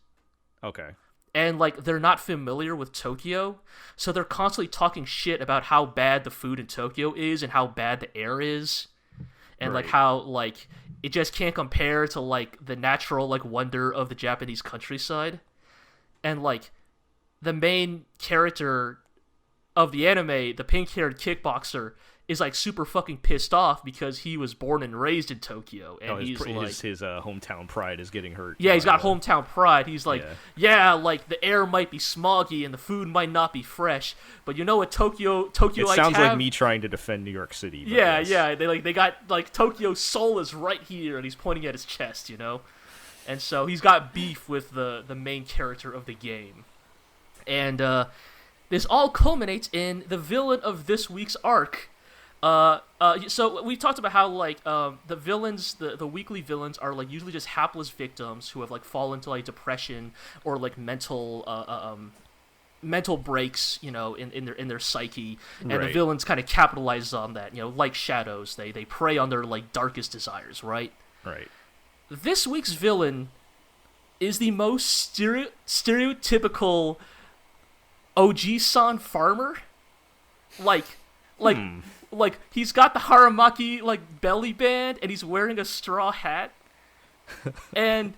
Okay. And like they're not familiar with Tokyo, so they're constantly talking shit about how bad the food in Tokyo is and how bad the air is. And like Right. how like it just can't compare to like the natural like wonder of the Japanese countryside. And like the main character of the anime, the pink-haired kickboxer, is like super fucking pissed off because he was born and raised in Tokyo, and he's like, his hometown pride is getting hurt. yeah, he's got by, hometown pride. He's like, yeah, like the air might be smoggy and the food might not be fresh, but you know what Tokyo It like sounds have? like me trying to defend New York City. But Yeah, yes. yeah. They got like Tokyo's soul is right here, and he's pointing at his chest, you know, and so he's got beef with the main character of the game, and this all culminates in the villain of this week's arc. So we talked about how like the villains, the weekly villains are like usually just hapless victims who have like fallen into like depression or like mental breaks, you know, in their psyche, and the Right. villains kind of capitalize on that, you know, like shadows. They prey on their like darkest desires, right? Right. This week's villain is the most stereotypical OG-san farmer. Like he's got the Haramaki like belly band and he's wearing a straw hat. And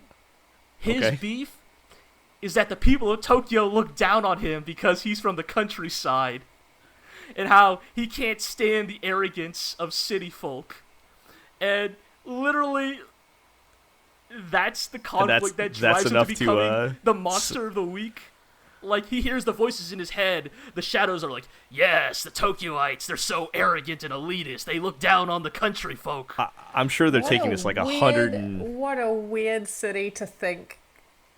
his Okay. beef is that the people of Tokyo look down on him because he's from the countryside. and how he can't stand the arrogance of city folk. And literally, that's the conflict that drives him to becoming the monster of the week. Like, he hears the voices in his head. The shadows are like, yes, the Tokyoites, they're so arrogant and elitist. They look down on the country folk. I'm sure they're taking this like 100 and... What a weird city to think,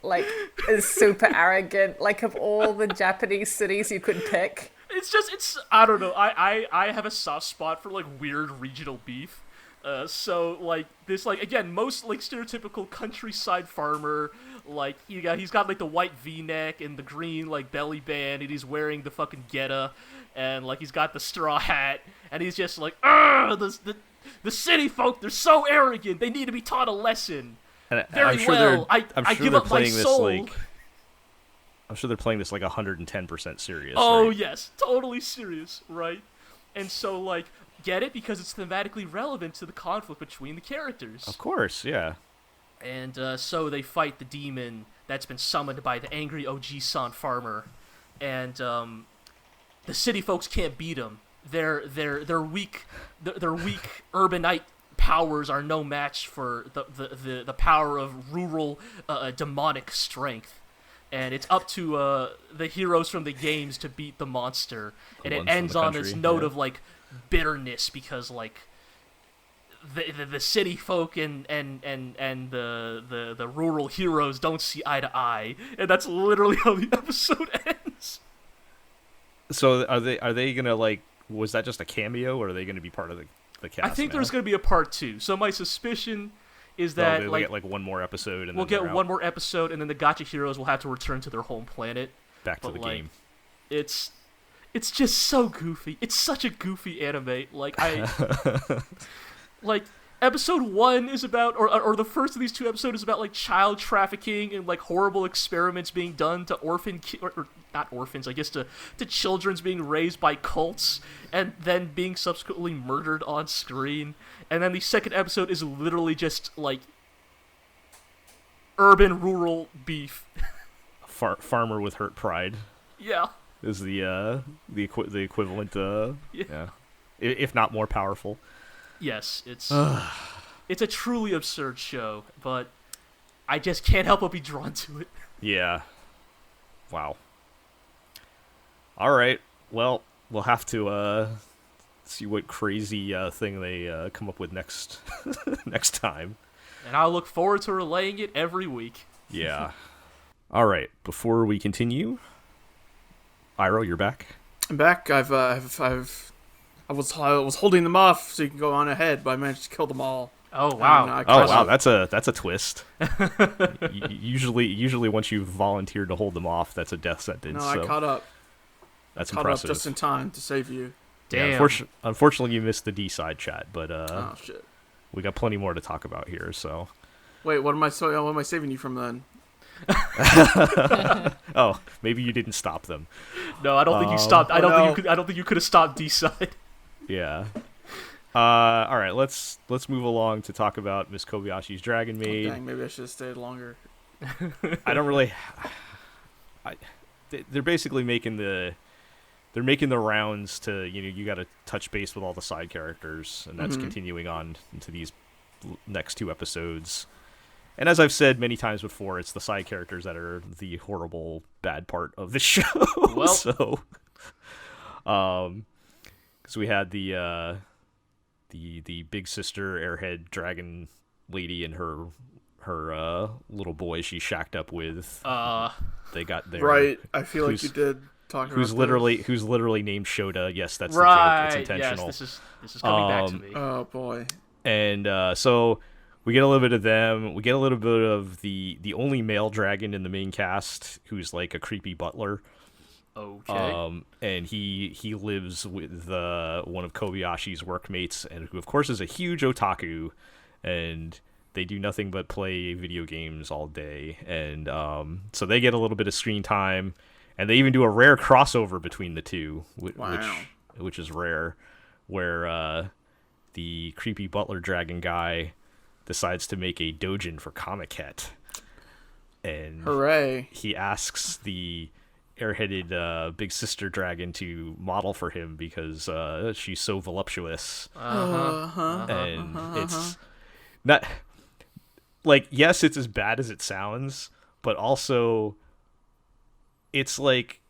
like, is super arrogant. Like, of all the Japanese cities you could pick. I don't know. I have a soft spot for, like, weird regional beef. So, like, this, like, again, most, like, stereotypical countryside farmer, like, he's got, like, the white V-neck and the green, like, belly band, and he's wearing the fucking geta, and, like, he's got the straw hat, and he's just like, the city folk, they're so arrogant, they need to be taught a lesson. And Very well, I give up my soul. I'm sure they're playing this, like, 110% serious, Oh, right? yes, totally serious, right? And so, like, get it? Because it's thematically relevant to the conflict between the characters. Of course, yeah. And so they fight the demon that's been summoned by the angry OG-san farmer, and the city folks can't beat him. Their weak urbanite powers are no match for the power of rural demonic strength. And it's up to the heroes from the games to beat the monster. And it ends on this note of like bitterness because like the city folk and the rural heroes don't see eye to eye, and that's literally how the episode ends. So are they gonna like? Was that just a cameo, or are they gonna be part of the cast? I think there's gonna be a part 2. So my suspicion is that we'll get like one more episode, and we'll get one more episode, and then the Gacha heroes will have to return to their home planet. Back to the game. It's just so goofy. It's such a goofy anime. Like like episode 1 is about, or the first of these 2 episodes is about like child trafficking and like horrible experiments being done to or not orphans, I guess to children's being raised by cults and then being subsequently murdered on screen. And then the second episode is literally just like urban rural beef. Farmer with hurt pride. Yeah. Is the equivalent yeah. If not more powerful. Yes, it's a truly absurd show, but I just can't help but be drawn to it. Yeah. Wow. All right. Well, we'll have to see what crazy thing they come up with next next time. And I'll look forward to relaying it every week. Yeah. All right. Before we continue, Iroh, you're back. I'm back. I was holding them off so you can go on ahead, but I managed to kill them all. Oh wow! Wow, that's a twist. Usually, once you volunteered to hold them off, that's a death sentence. No, I caught up. That's caught impressive. Up just in time to save you. Damn. Yeah, unfortunately, you missed the D side chat, but oh shit, we got plenty more to talk about here. So, wait, what am I saving you from then? Oh, maybe you didn't stop them. No, I don't think you stopped. I don't think you could have stopped D side. Yeah. All right, let's move along to talk about Miss Kobayashi's Dragon Maid. Oh, dang, maybe I should have stayed longer. I don't really. They're basically making the rounds to you got to touch base with all the side characters, and that's continuing on into these next 2 episodes. And as I've said many times before, it's the side characters that are the horrible bad part of the show. Well, so, because we had the big sister airhead dragon lady and her little boy she shacked up with. They got there. Right, I feel like you did talk about who's literally named Shota. Yes, that's right. The joke. It's intentional. Yes, this is coming back to me. Oh boy. And so we get a little bit of them. We get a little bit of the only male dragon in the main cast, who's like a creepy butler. Okay. And he lives with one of Kobayashi's workmates, and who of course is a huge otaku, and they do nothing but play video games all day. And so they get a little bit of screen time, and they even do a rare crossover between the two, which is rare, where the creepy butler dragon guy decides to make a dojin for Comiket. And hooray! He asks the big sister dragon to model for him because she's so voluptuous. And it's not like, yes, it's as bad as it sounds, but also it's like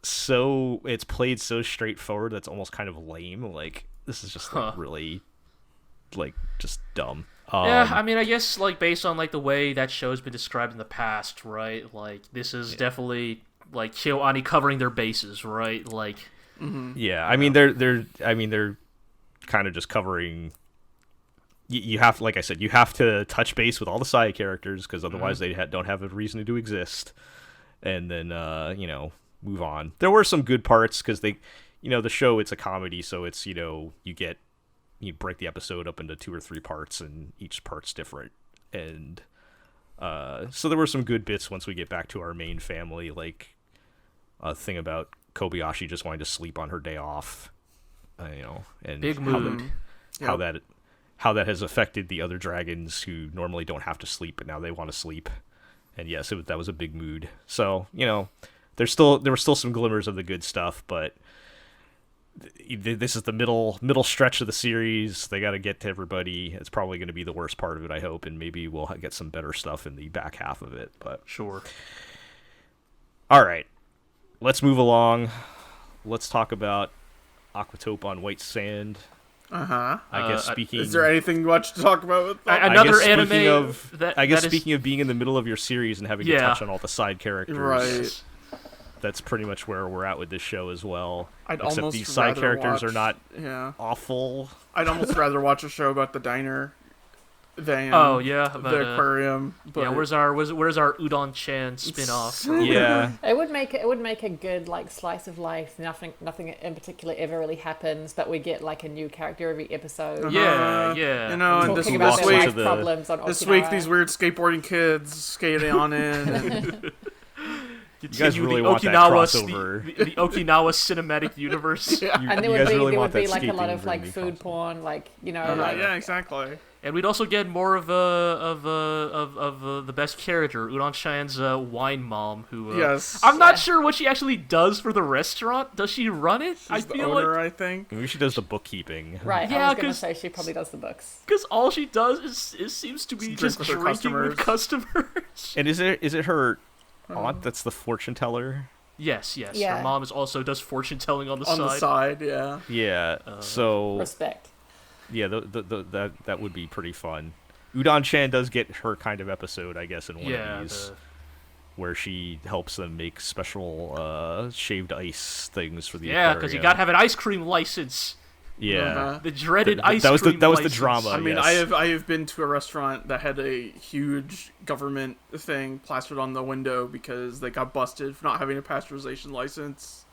it's played so straightforward that's almost kind of lame. Like, this is just like really like just dumb. Yeah, I mean, I guess like based on like the way that show's been described in the past, right? Like, this is definitely like KyoAni covering their bases, right? Like, yeah, I mean they're kind of just covering. You have, like I said, you have to touch base with all the side characters because otherwise they don't have a reason to exist, and then move on. There were some good parts because the show, it's a comedy, so it's you break the episode up into 2 or 3 parts and each part's different, and so there were some good bits once we get back to our main family, like a thing about Kobayashi just wanting to sleep on her day off, and big mood. How that has affected the other dragons who normally don't have to sleep, but now they want to sleep. And yes, that was a big mood. So, there were still some glimmers of the good stuff, but this is the middle stretch of the series. They got to get to everybody. It's probably going to be the worst part of it, I hope, and maybe we'll get some better stuff in the back half of it. But sure. All right, let's move along. Let's talk about Aquatope on White Sand. I guess speaking. Is there anything much to talk about with that? Another anime. Speaking of being in the middle of your series and having to touch on all the side characters, right? That's pretty much where we're at with this show as well. Except these side characters are not awful. I'd almost rather watch a show about the diner than the aquarium. But where's our Udon-chan spin-off? Yeah, it would make a good like slice of life. Nothing in particular ever really happens, but we get like a new character every episode. Yeah. And talking about their life problems on Okinawa. This week, these weird skateboarding kids skating on in. You guys really want that crossover. The Okinawa cinematic universe. And there would be like a lot of like food porn, like yeah, exactly. And we'd also get more of the best character, Udon-chan's wine mom, who I'm not sure what she actually does for the restaurant. Does she run it? She's the owner, I think. Maybe she does the bookkeeping. Right. Yeah, I was gonna say she probably does the books. Because all she does is seems to be just drinking with customers. And is it her aunt that's the fortune teller? Yes. Yeah. Her mom also does fortune telling on the side. On the side, yeah. Yeah. So respect. Yeah, that would be pretty fun. Udon-chan does get her kind of episode, I guess, in one of these, where she helps them make special shaved ice things for the aquarium. Yeah, because you gotta have an ice cream license. Yeah, the dreaded ice cream that was the license. drama. I mean, yes. I have been to a restaurant that had a huge government thing plastered on the window because they got busted for not having a pasteurization license.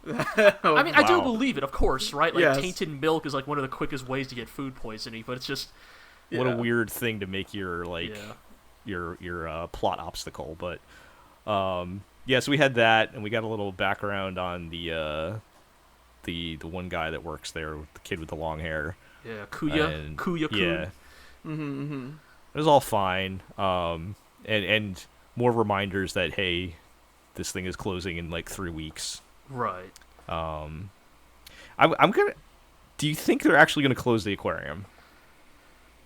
I mean, I do believe it, of course, right? Like, yes. Tainted milk is like one of the quickest ways to get food poisoning, but it's just what a weird thing to make your your plot obstacle. But so we had that, and we got a little background on the one guy that works there, the kid with the long hair. Yeah, Kuya. Yeah. Mm-hmm. It was all fine. And more reminders that, hey, this thing is closing in like 3 weeks. Right. I'm gonna. Do you think they're actually gonna close the aquarium?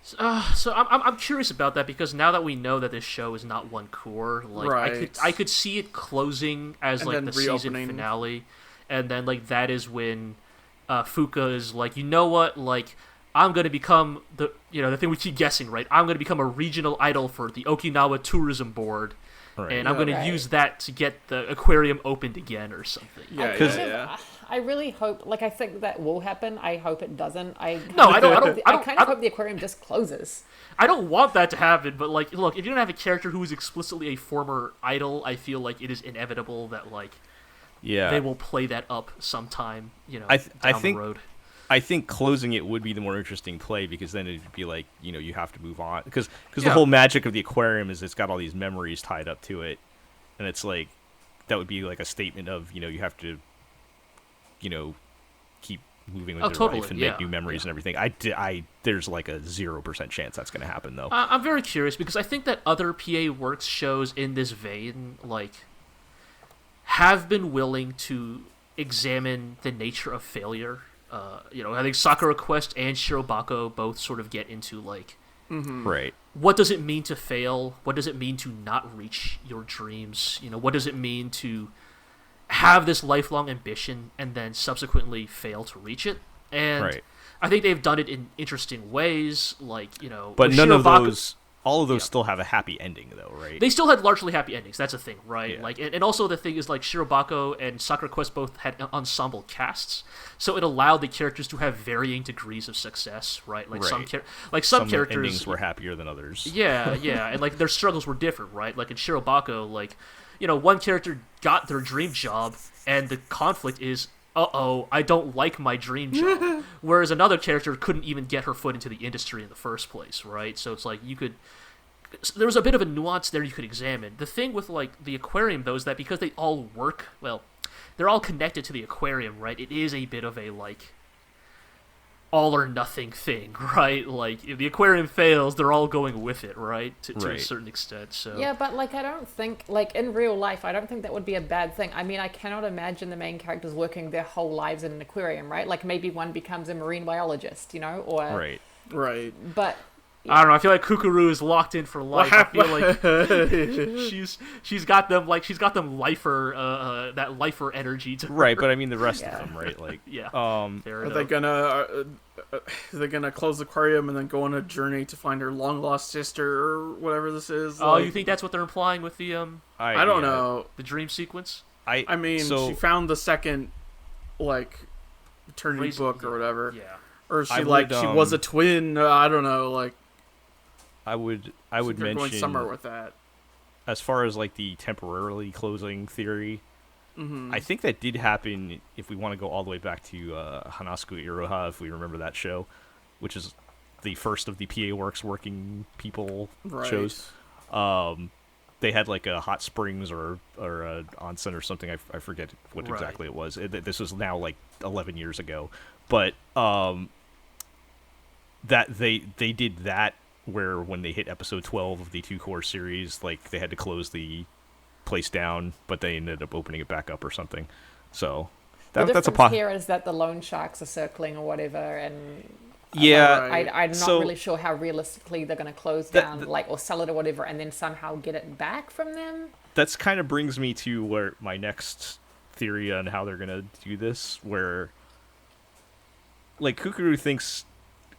So I'm curious about that because now that we know that this show is not one core, like right. I could see it closing as and like the season finale, and then like that is when Fuka is like, you know what, like I'm gonna become the thing we keep guessing, right? I'm gonna become a regional idol for the Okinawa Tourism Board. Right. And I'm going to use that to get the aquarium opened again or something. I really hope, like, I think that will happen. I hope it doesn't. I kind of hope the aquarium just closes. I don't want that to happen, but, like, look, if you don't have a character who is explicitly a former idol, I feel like it is inevitable that, like, they will play that up sometime, down the road. I think closing it would be the more interesting play because then it'd be like, you have to move on. Because the whole magic of the aquarium is it's got all these memories tied up to it. And it's like, that would be like a statement of, you have to, keep moving with your life and make new memories and everything. There's like a 0% chance that's going to happen, though. I'm very curious because I think that other PA Works shows in this vein, like, have been willing to examine the nature of failure. I think Sakura Quest and Shirobako both sort of get into like, right. what does it mean to fail? What does it mean to not reach your dreams? What does it mean to have this lifelong ambition and then subsequently fail to reach it? And Right. I think they've done it in interesting ways, like, But with none of Shirobako- those, all of those still have a happy ending, though, right? They still had largely happy endings. That's a thing, right? Yeah. Like, and also the thing is, like, Shirobako and Sakura Quest both had ensemble casts, so it allowed the characters to have varying degrees of success, right? Like some Right. some characters endings were happier than others. Yeah, and like their struggles were different, right? Like in Shirobako, like, one character got their dream job, and the conflict is, I don't like my dream job. Whereas another character couldn't even get her foot into the industry in the first place, right? So it's like there was a bit of a nuance there you could examine. The thing with like the aquarium though is that because they all work, well, they're all connected to the aquarium, right? It is a bit of a like all or nothing thing, right? Like if the aquarium fails, they're all going with it, right? To a Right. certain extent. So Yeah, but like I don't think like in real life I don't think that would be a bad thing. I mean, I cannot imagine the main characters working their whole lives in an aquarium, right? Like maybe one becomes a marine biologist, or Right. Right. but I don't know. I feel like Kukuru is locked in for life. I feel like like she's got them lifer that lifer energy to her. Right, but I mean the rest Yeah. of them, right? Like, Yeah. Fair Are they enough. gonna close the aquarium and then go on a journey to find her long lost sister or whatever this is? Oh, Like, you think that's what they're implying with the I don't know. the dream sequence? I mean, so she found the second like eternity Raise- book or whatever, Yeah. or she I like would, she was a twin. I don't know. Like I would they're going mention somewhere with that. as far as like the temporarily closing theory. Mm-hmm. I think that did happen. If we want to go all the way back to Hanasuku Iroha, if we remember that show, which is the first of the PA Works working people Right. shows. They had like a hot springs or a onsen or something. I forget what Right. exactly it was. This was now like 11 years ago, but that they did that where when they hit episode 12 of the 2-core series, like they had to close the place down, but they ended up opening it back up or something. So the that's a difference here is that the loan sharks are circling or whatever, and yeah. Right. I'm not So- really sure how realistically they're going to close That- down, like, or sell it or whatever, and then somehow get it back from them. That's kind of brings me to where my next theory on how they're gonna do this, where like Kukuru thinks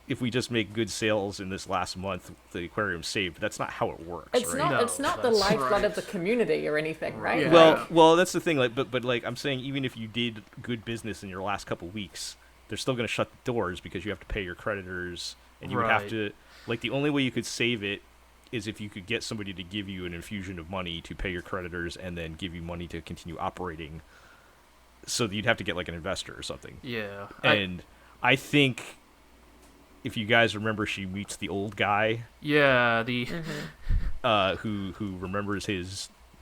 if we just make good sales in this last month, the aquarium's saved. But that's not how it works, It's right? not. No, it's not the that's lifeblood right. of the community or anything, right? Yeah. Well, that's the thing. Like, but like I'm saying, even if you did good business in your last couple weeks, they're still gonna shut the doors because you have to pay your creditors, and you would have Right. to like the only way you could save it is if you could get somebody to give you an infusion of money to pay your creditors and then give you money to continue operating. So you'd have to get like an investor or something. Yeah. And I think if you guys remember, she meets the old guy The who remembers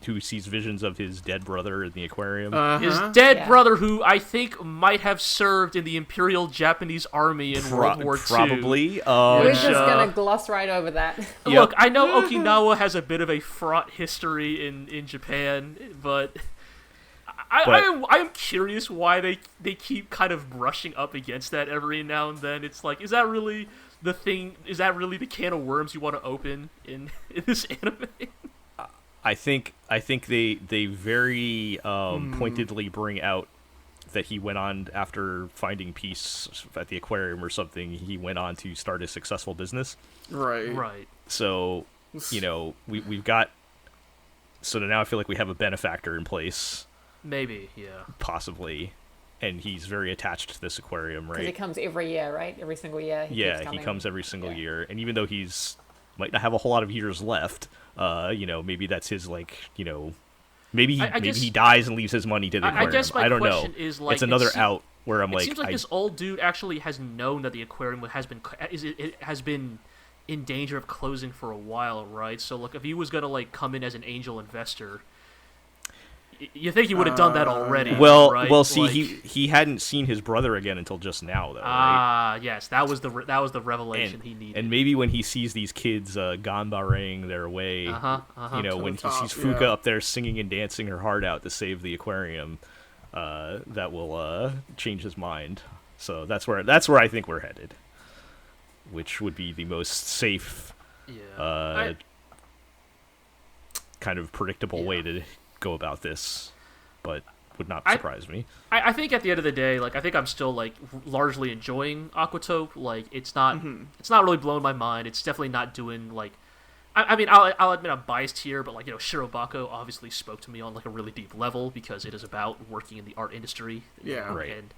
who sees visions of his dead brother in the aquarium. his Uh-huh. dead Yeah. brother, who I think might have served in the Imperial Japanese Army in World War II. Probably. We're Which, just gonna gloss right over that. Yep. Look, I know Okinawa has a bit of a fraught history in Japan, but I am curious why they keep kind of brushing up against that every now and then. It's like, is that really the thing? Is that really the can of worms you want to open in this anime? I think they very pointedly bring out that he went on after finding peace at the aquarium or something. He went on to start a successful business. Right. Right. So we've got. So now I feel like we have a benefactor in place, Maybe, yeah. possibly, and he's very attached to this aquarium, Because he right? comes every year, right? Every single year. Yeah, keeps he coming. comes every single Yeah. year, and even though he's might not have a whole lot of years left, maybe that's his maybe I guess- he dies and leaves his money to the I aquarium. guess my I don't know. question is, like, it's another it se- out where I'm It like, seems like this old dude actually has known that the aquarium has been in danger of closing for a while, right? So, look, if he was gonna come in as an angel investor, You think he would have done that already? Well, right? well. See, Like, he hadn't seen his brother again until just now, though. Right? Yes, that was the revelation he needed. And maybe when he sees these kids ganbareing their way, you know, when he sees Fuka up there singing and dancing her heart out to save the aquarium, that will change his mind. So that's where I think we're headed, which would be the most safe, kind of predictable way to go about this, but would not surprise me. I think at the end of the day, like, I think I'm still, like, largely enjoying Aquatope. Like, it's not really blowing my mind. It's definitely not doing, like, I mean, I'll admit I'm biased here, but, like, you know, Shirobako obviously spoke to me on, like, a really deep level because it is about working in the art industry. Yeah. Right. And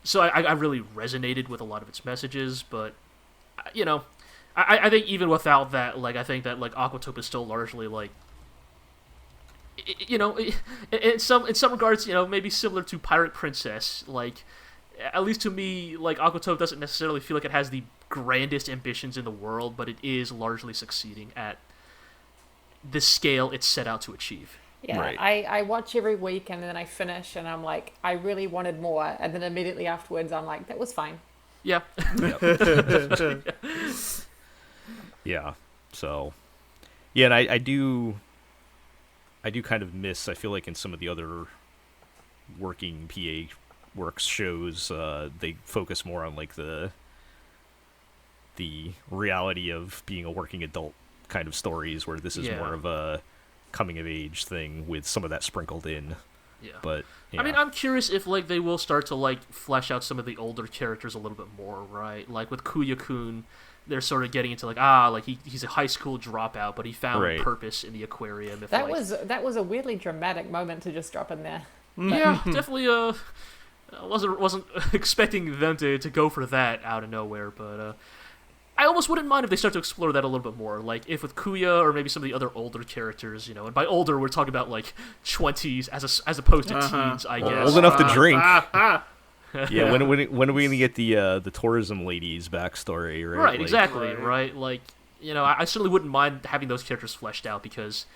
so I really resonated with a lot of its messages, but, you know, I think even without that, like, I think that, like, Aquatope is still largely, like, you know, in some regards, you know, maybe similar to Pirate Princess. Like, at least to me, like, Aquatope doesn't necessarily feel like it has the grandest ambitions in the world, but it is largely succeeding at the scale it's set out to achieve. Yeah, Right. I watch every week and then I finish and I'm like, I really wanted more. And then immediately afterwards, I'm like, that was fine. Yeah. Yeah. So, yeah, and I do kind of miss, I feel like in some of the other working PA Works shows, they focus more on, like, the reality of being a working adult kind of stories, where this is more of a coming of age thing with some of that sprinkled in. Yeah. But yeah. I mean, I'm curious if, like, they will start to, like, flesh out some of the older characters a little bit more, right? Like with Kuya-kun, they're sort of getting into, like, he's a high school dropout, but he found purpose in the aquarium. If, That like, was a weirdly dramatic moment to just drop in there. Yeah, definitely. I wasn't expecting them to go for that out of nowhere, but I almost wouldn't mind if they start to explore that a little bit more. Like, if with Kuya or maybe some of the other older characters, you know, and by older we're talking about, like, 20s as opposed to teens, I guess. Old enough to drink. Yeah, when are we gonna get the tourism ladies backstory? Right, right, exactly, right. Like, you know, I certainly wouldn't mind having those characters fleshed out because,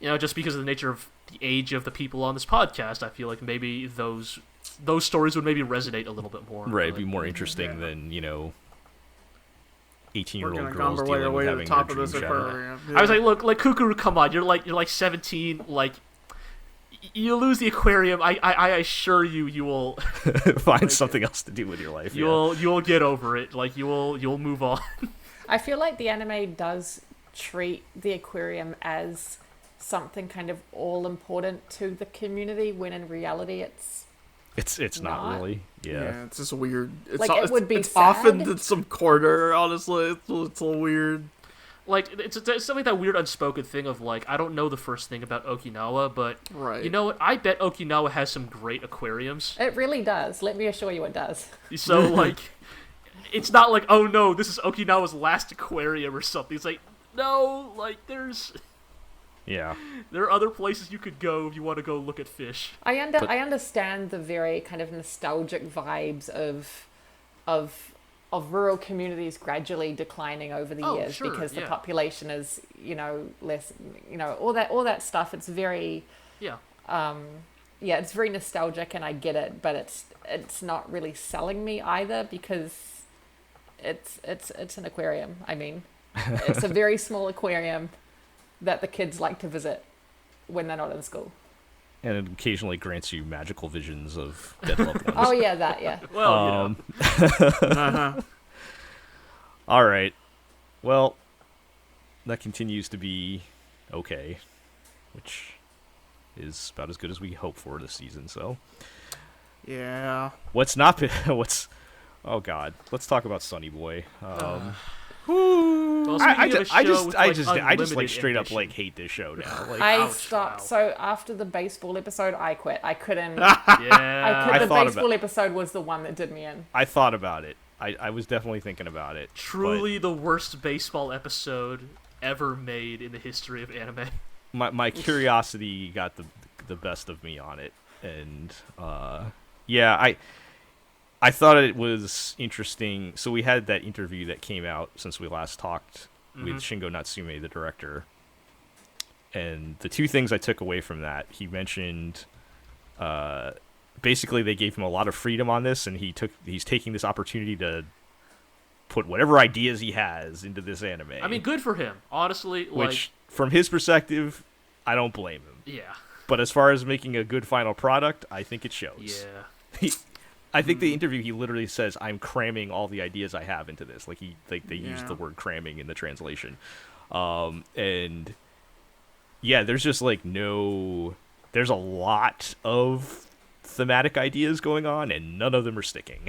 you know, just because of the nature of the age of the people on this podcast, I feel like maybe those stories would maybe resonate a little bit more. Right, like, be more interesting than, you know, 18-year-old We're girls gonna dealing with to the having top their of this dreams shattered. aquarium. I was like, look, like, Kukuru, come on, you're like 17, like, you lose the aquarium, I assure you will find something else to do with your life. you'll get over it, like, you'll move on. I feel like the anime does treat the aquarium as something kind of all important to the community, when in reality It's not really. Yeah. It's just weird. It's Like, it would be it's sad. often in some corner, honestly. It's a little weird. Like, it's something, that weird unspoken thing of, like, I don't know the first thing about Okinawa, but Right. you know what? I bet Okinawa has some great aquariums. It really does. Let me assure you it does. So, like, it's not like, oh no, this is Okinawa's last aquarium or something. It's like, no, like, there are other places you could go if you want to go look at fish. I understand the very kind of nostalgic vibes of rural communities gradually declining over the years, sure, because the yeah. population is, you know, less, you know, all that stuff. It's very it's very nostalgic, and I get it, but it's not really selling me either, because it's an aquarium. I mean, it's a very small aquarium that the kids like to visit when they're not in school. And it occasionally grants you magical visions of dead loved ones. Oh yeah, that, yeah. Well, you know. All right. Well, that continues to be okay, which is about as good as we hope for this season. So, Yeah. what's not been oh god, let's talk about Sonny Boy. Well, I speaking of a show with, just like, like unlimited straight up ambition. like hate this show now. Like, I ouch, stopped. wow. So after the baseball episode, I quit. I couldn't. Yeah. I The thought baseball about- episode was the one that did me in. I thought about it. I was definitely thinking about it. Truly the worst baseball episode ever made in the history of anime. My curiosity got the best of me on it, and yeah, I thought it was interesting. So we had that interview that came out since we last talked with Shingo Natsume, the director, And the two things I took away from that, he mentioned, basically they gave him a lot of freedom on this, and he's taking this opportunity to put whatever ideas he has into this anime. I mean, good for him, honestly. Which, from his perspective, I don't blame him. Yeah. But as far as making a good final product, I think it shows. Yeah. I think the interview, he literally says, "I'm cramming all the ideas I have into this." Like they used the word cramming in the translation, and yeah, there's just like there's a lot of thematic ideas going on, and none of them are sticking.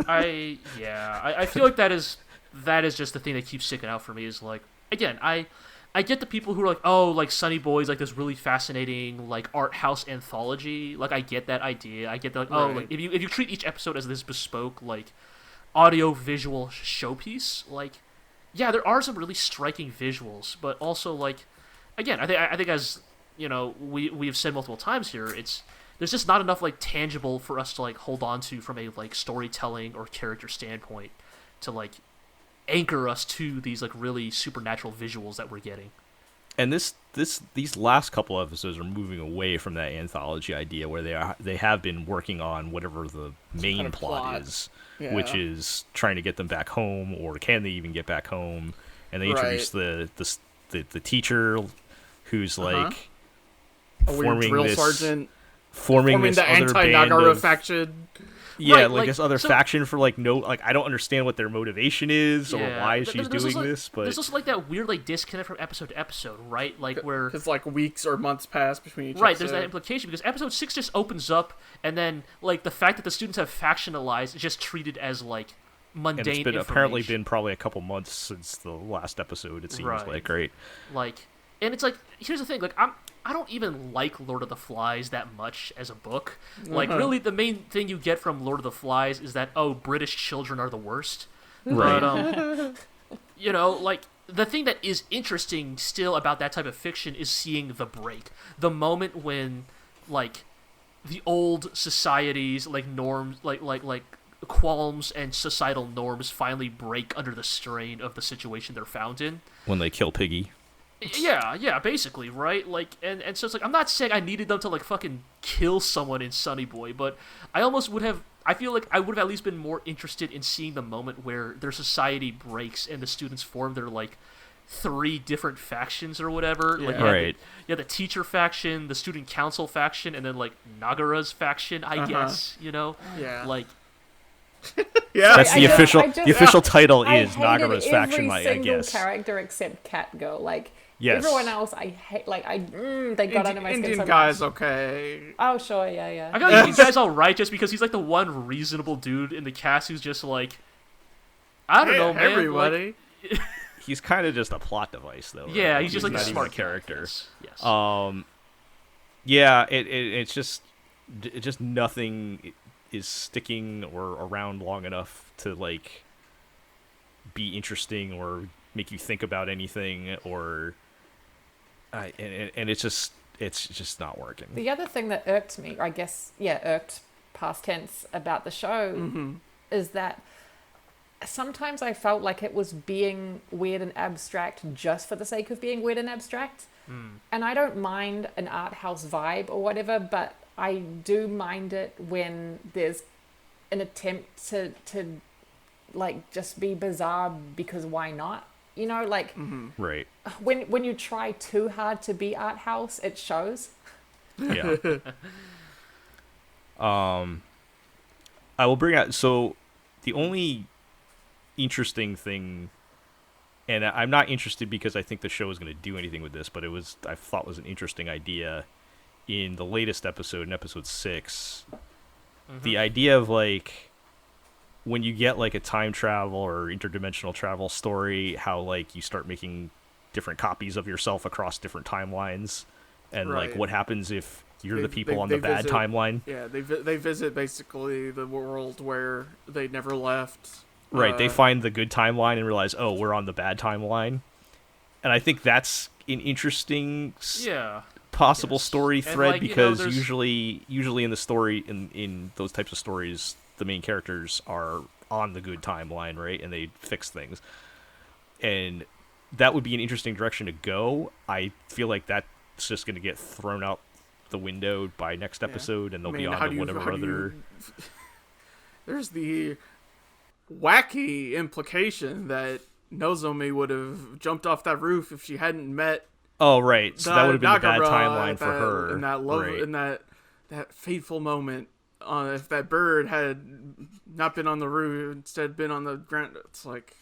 I feel like that is just the thing that keeps sticking out for me. Is like, again, I get the people who are like, oh, like Sonny Boy is like this really fascinating like art house anthology. Like, I get that idea. I get that, like, oh, like if you treat each episode as this bespoke like audio visual showpiece, like, yeah, there are some really striking visuals, but also like, again, I think as you know, we've said multiple times here, there's just not enough like tangible for us to like hold on to from a like storytelling or character standpoint to like anchor us to these like really supernatural visuals that we're getting. And these last couple episodes are moving away from that anthology idea where they have been working on whatever the main kind of plot is, which is trying to get them back home, or can they even get back home? And they introduce the teacher who's like forming drill this sergeant, forming this the other band anti-Nagara of faction. Yeah, Right, like this other faction for like I don't understand what their motivation is or why she's doing this, but there's also like that weird like disconnect from episode to episode, right? Like where because like weeks or months pass between each right, episode. there's that implication because episode 6 just opens up, and then like the fact that the students have factionalized is just treated as like mundane. And it's been apparently been probably a couple months since the last episode. It seems like, right? Like, and it's like, here's the thing, like I don't even like Lord of the Flies that much as a book. Like, really, the main thing you get from Lord of the Flies is that, oh, British children are the worst. Right. But, you know, like, the thing that is interesting still about that type of fiction is seeing the break. The moment when, like, the old societies, like, norms, like qualms and societal norms finally break under the strain of the situation they're found in. When they kill Piggy. Yeah, basically, right? Like, and so it's like, I'm not saying I needed them to, like, fucking kill someone in Sonny Boy, but I almost would have, I feel like I would have at least been more interested in seeing the moment where their society breaks and the students form their, like, 3 different factions or whatever. Yeah. Like, right. The teacher faction, the student council faction, and then, like, Nagara's faction, I guess, you know? Yeah. like... Yeah, That's the official. The official title I is hated Nagara's faction. every I single guess. character except Catgirl. Like, Yes. everyone else, I hate. Like, they got under my skin Indian so guy's much. okay. Oh, sure, yeah. I got you guys all right just because he's, like, the one reasonable dude in the cast who's just, like... I don't know, man. Everybody. Like, He's kind of just a plot device, though. Right? yeah, he's just, like, not a even smart a character. Yes. Yeah, it's just nothing is sticking or around long enough to like be interesting or make you think about anything, or and it's just not working. The other thing that irked me, I guess, irked past tense about the show is that sometimes I felt like it was being weird and abstract just for the sake of being weird and abstract. And I don't mind an art house vibe or whatever, but I do mind it when there's an attempt to like just be bizarre because why not? You know, like Right. when you try too hard to be art house, it shows. Yeah. I will bring out, so the only interesting thing, and I'm not interested because I think the show is going to do anything with this, but I thought was an interesting idea in the latest episode, in episode 6, the idea of like when you get like a time travel or interdimensional travel story, how like you start making different copies of yourself across different timelines, and like what happens if you're the people on the bad timeline. Yeah, they visit basically the world where they never left. Right, they find the good timeline and realize, oh, we're on the bad timeline. And I think that's an interesting possible story thread, like, because usually in the story, in those types of stories, the main characters are on the good timeline, right? And they fix things. And that would be an interesting direction to go. I feel like that's just going to get thrown out the window by next episode, and they'll be on to whatever other. There's the wacky implication that Nozomi would have jumped off that roof if she hadn't met. Oh, right. So that would have been a bad Nagara timeline for her. And that love, right. and that fateful moment. If that bird had not been on the roof, instead been on the ground, it's like.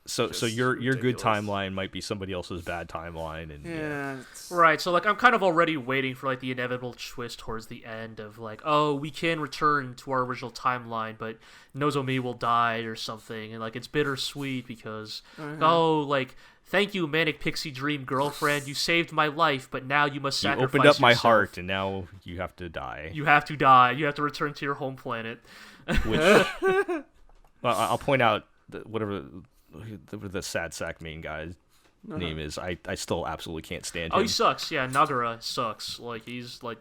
So your ridiculous. good timeline might be somebody else's bad timeline, and Yeah. Right, so like I'm kind of already waiting for like the inevitable twist towards the end of like, oh, we can return to our original timeline, but Nozomi will die or something, and like it's bittersweet because oh, like thank you, manic pixie dream girlfriend, you saved my life, but now you must you sacrifice opened up my yourself. heart, and now you have to die. You have to die. You have to return to your home planet. Which I'll point out that whatever the sad sack main guy's name is, I still absolutely can't stand him. Oh, he sucks. Yeah, Nagara sucks. Like he's like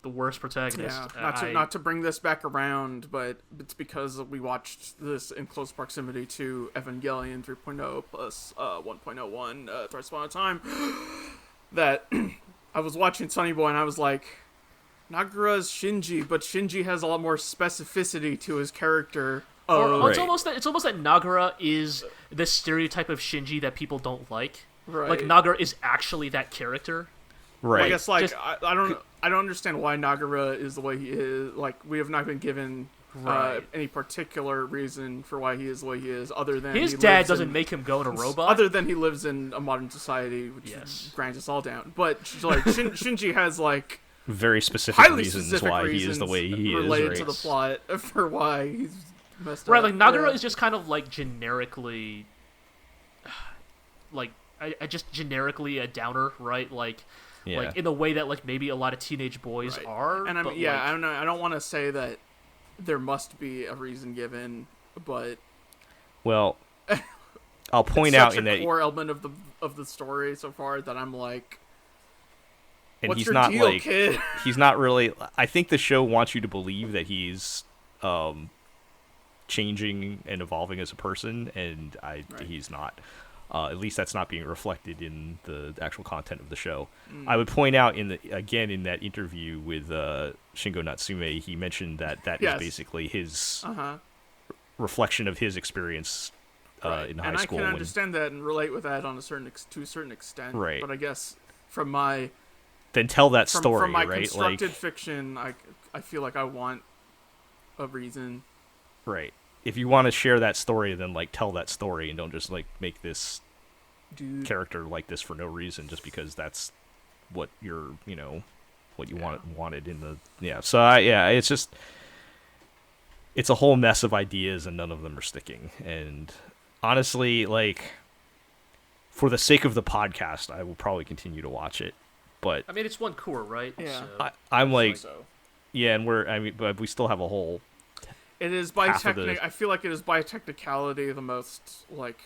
the worst protagonist. Yeah, not to bring this back around, but it's because we watched this in close proximity to Evangelion 3.0 plus 1.01 Thrice Upon a Time that I was watching Sonny Boy and I was like, Nagara's Shinji, but Shinji has a lot more specificity to his character. It's almost that Nagara is the stereotype of Shinji that people don't like. Right. Like Nagara is actually that character. Right. I guess I don't understand why Nagara is the way he is. Like we have not been given any particular reason for why he is the way he is, other than his dad doesn't make him go in a robot. Other than he lives in a modern society, which grinds us all down. But like Shinji has like very specific reasons why he is the way he is, related to the plot for why he's messed up. Right, like Nagara is just kind of like generically, like I just generically a downer, right? Like in the way that like maybe a lot of teenage boys are. And I mean, I don't know. I don't want to say that there must be a reason given, but well, I'll point out in that core element of the story so far that I'm like. And what's he's your not deal, like kid? He's not really. I think the show wants you to believe that he's changing and evolving as a person, and he's not. At least that's not being reflected in the actual content of the show. I would point out in that interview with Shingo Natsume, he mentioned that is basically his reflection of his experience in high school. And I can understand that and relate with that to a certain extent. Right. But I guess from my then tell that story, from my right? constructed fiction, I feel like I want a reason. Right. If you want to share that story, then like tell that story and don't just like make this character like this for no reason just because that's what you're, what you wanted in the So it's just it's a whole mess of ideas and none of them are sticking. And honestly, like for the sake of the podcast, I will probably continue to watch it. But I mean, it's one core, right? Yeah. So. I'm like, and but we still have a whole. It is by I feel like it is by technicality the most like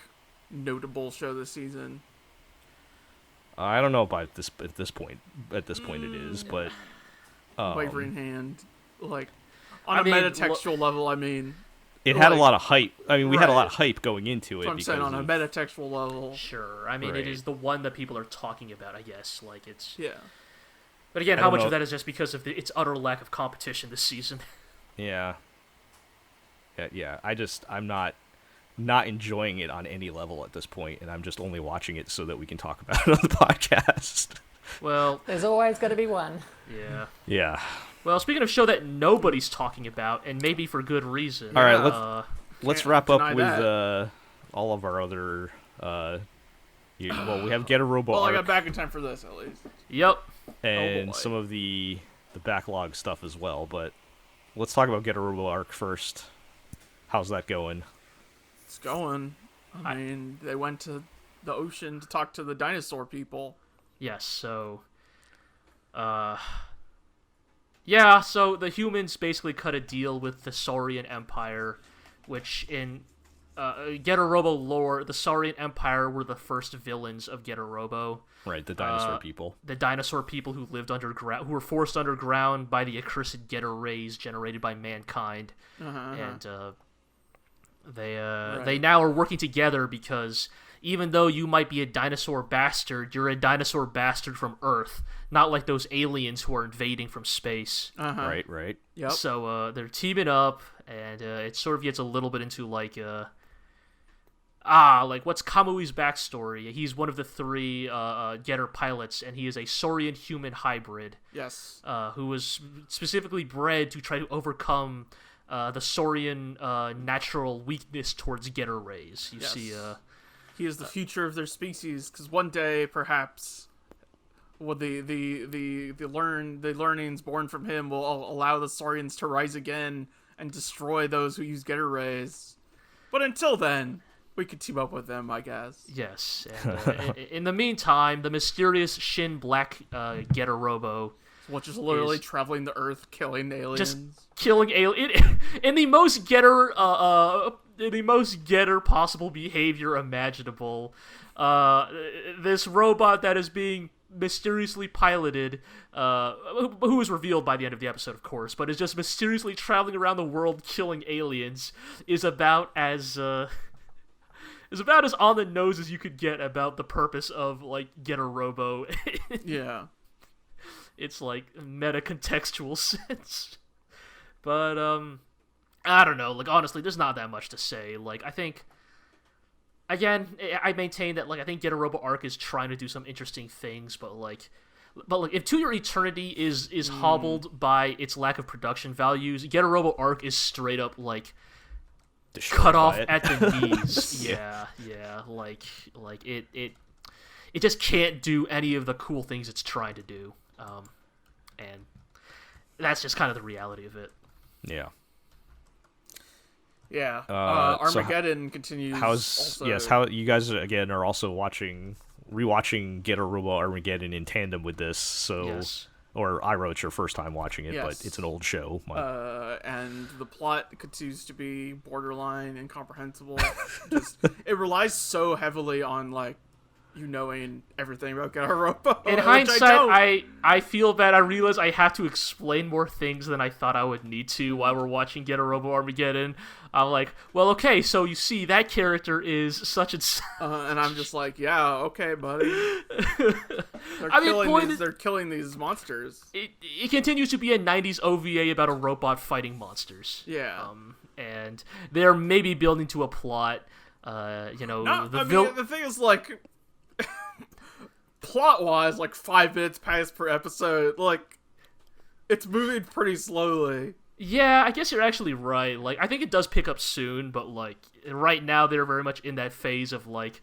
notable show this season. I don't know about this at this point. At this point, it is, but wavering hand, like on a metatextual level. I mean, it had a lot of hype. I mean, we had a lot of hype going into it. I'm saying on a metatextual level. Sure, I mean it is the one that people are talking about. I guess like it's But again, I how much know. of that is just because of its utter lack of competition this season? Yeah. I'm not enjoying it on any level at this point, and I'm just only watching it so that we can talk about it on the podcast. Well, there's always going to be one. Yeah. Yeah. Well, speaking of show that nobody's talking about, and maybe for good reason. All right, let's wrap up with all of our other. We have Get a Robo. Well, arc, I got back in time for this at least. Yep. And some of the backlog stuff as well, but let's talk about Get a Robo arc first. How's that going? It's going. I mean, they went to the ocean to talk to the dinosaur people. Yes, so... so the humans basically cut a deal with the Saurian Empire, which in Getter Robo lore, the Saurian Empire were the first villains of Getter Robo. Right, the dinosaur people. The dinosaur people who lived underground, who were forced underground by the accursed Getter rays generated by mankind. And they now are working together because even though you might be a dinosaur bastard, you're a dinosaur bastard from Earth, not like those aliens who are invading from space. Right. Yep. So they're teaming up, and it sort of gets a little bit into like what's Kamui's backstory? He's one of the 3 Getter pilots, and he is a Saurian human hybrid. Yes. Who was specifically bred to try to overcome the Saurian natural weakness towards Getter rays. You see, he is the future of their species, because one day, perhaps, the learnings born from him will allow the Saurians to rise again and destroy those who use Getter rays. But until then, we could team up with them, I guess. Yes. And, in the meantime, the mysterious Shin Black Getter Robo, which is literally traveling the Earth, killing aliens. Just killing aliens in the most Getter possible behavior imaginable. This robot that is being mysteriously piloted, who is revealed by the end of the episode, of course, but is just mysteriously traveling around the world killing aliens, is about as on the nose as you could get about the purpose of like Getter Robo. Yeah. It's like meta-contextual sense. But, I don't know. Like, honestly, there's not that much to say. Like, I think, again, I maintain that, like, I think Getter Robo Arc is trying to do some interesting things, but if To Your Eternity is hobbled by its lack of production values, Getter Robo Arc is straight up, like, cut off at the knees. Yeah. Like, it just can't do any of the cool things it's trying to do. And that's just kind of the reality of it. Yeah. Yeah. Armegeddon continues. How you guys again are also rewatching Getter Robo Armageddon in tandem with this. So, yes. Or Iroh, it's your first time watching it, Yes. but it's an old show. And the plot continues to be borderline incomprehensible. It relies so heavily on like you knowing everything about Getter Robo. In hindsight, I feel bad. I realize I have to explain more things than I thought I would need to while we're watching Getter Robo Armageddon. I'm like, well, okay, so you see, that character is such and such. And I'm just like, yeah, okay, buddy. They're killing these monsters. It continues to be a 90s OVA about a robot fighting monsters. Yeah. And they're maybe building to a plot. The thing is, like, plot-wise, like 5 minutes passed per episode, like, it's moving pretty slowly. Yeah, I guess you're actually right. Like, I think it does pick up soon, but, like, right now they're very much in that phase of, like,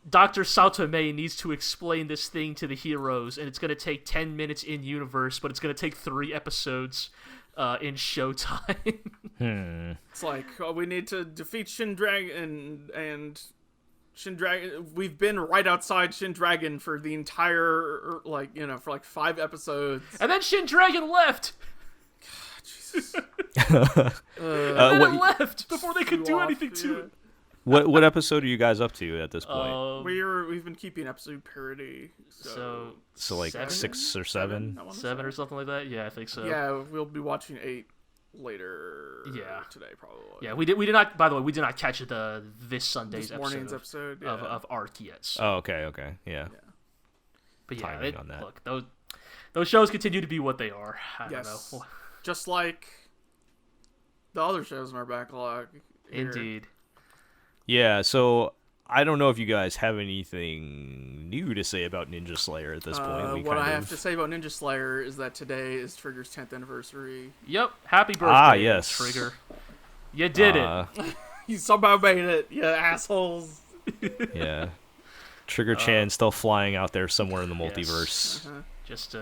Dr. Saotome needs to explain this thing to the heroes, and it's going to take 10 minutes in universe, but it's going to take 3 episodes in showtime. It's like, we need to defeat Shindragon, and Shindragon. We've been right outside Shindragon for the entire, for like 5 episodes. And then Shindragon left! God, Jesus. And then it left before they could do anything to it. What episode are you guys up to at this point? We've been keeping episode parity. So like 7? 6 or 7? 7 or something like that? Yeah, I think so. Yeah, we'll be watching 8 later. Yeah. Today probably. Yeah, we did not. By the way, we did not catch this Sunday's morning's episode of Arc yet. So. Oh, okay, yeah. But yeah, on that. Look, those shows continue to be what they are. I don't know. Just like the other shows in our backlog. Here. Indeed. Yeah, so I don't know if you guys have anything new to say about Ninja Slayer at this point. What I have to say about Ninja Slayer is that today is Trigger's 10th anniversary. Yep, happy birthday, yes. Trigger. You did it. You somehow made it, you assholes. Yeah. Trigger-chan still flying out there somewhere in the multiverse. Yes. Just,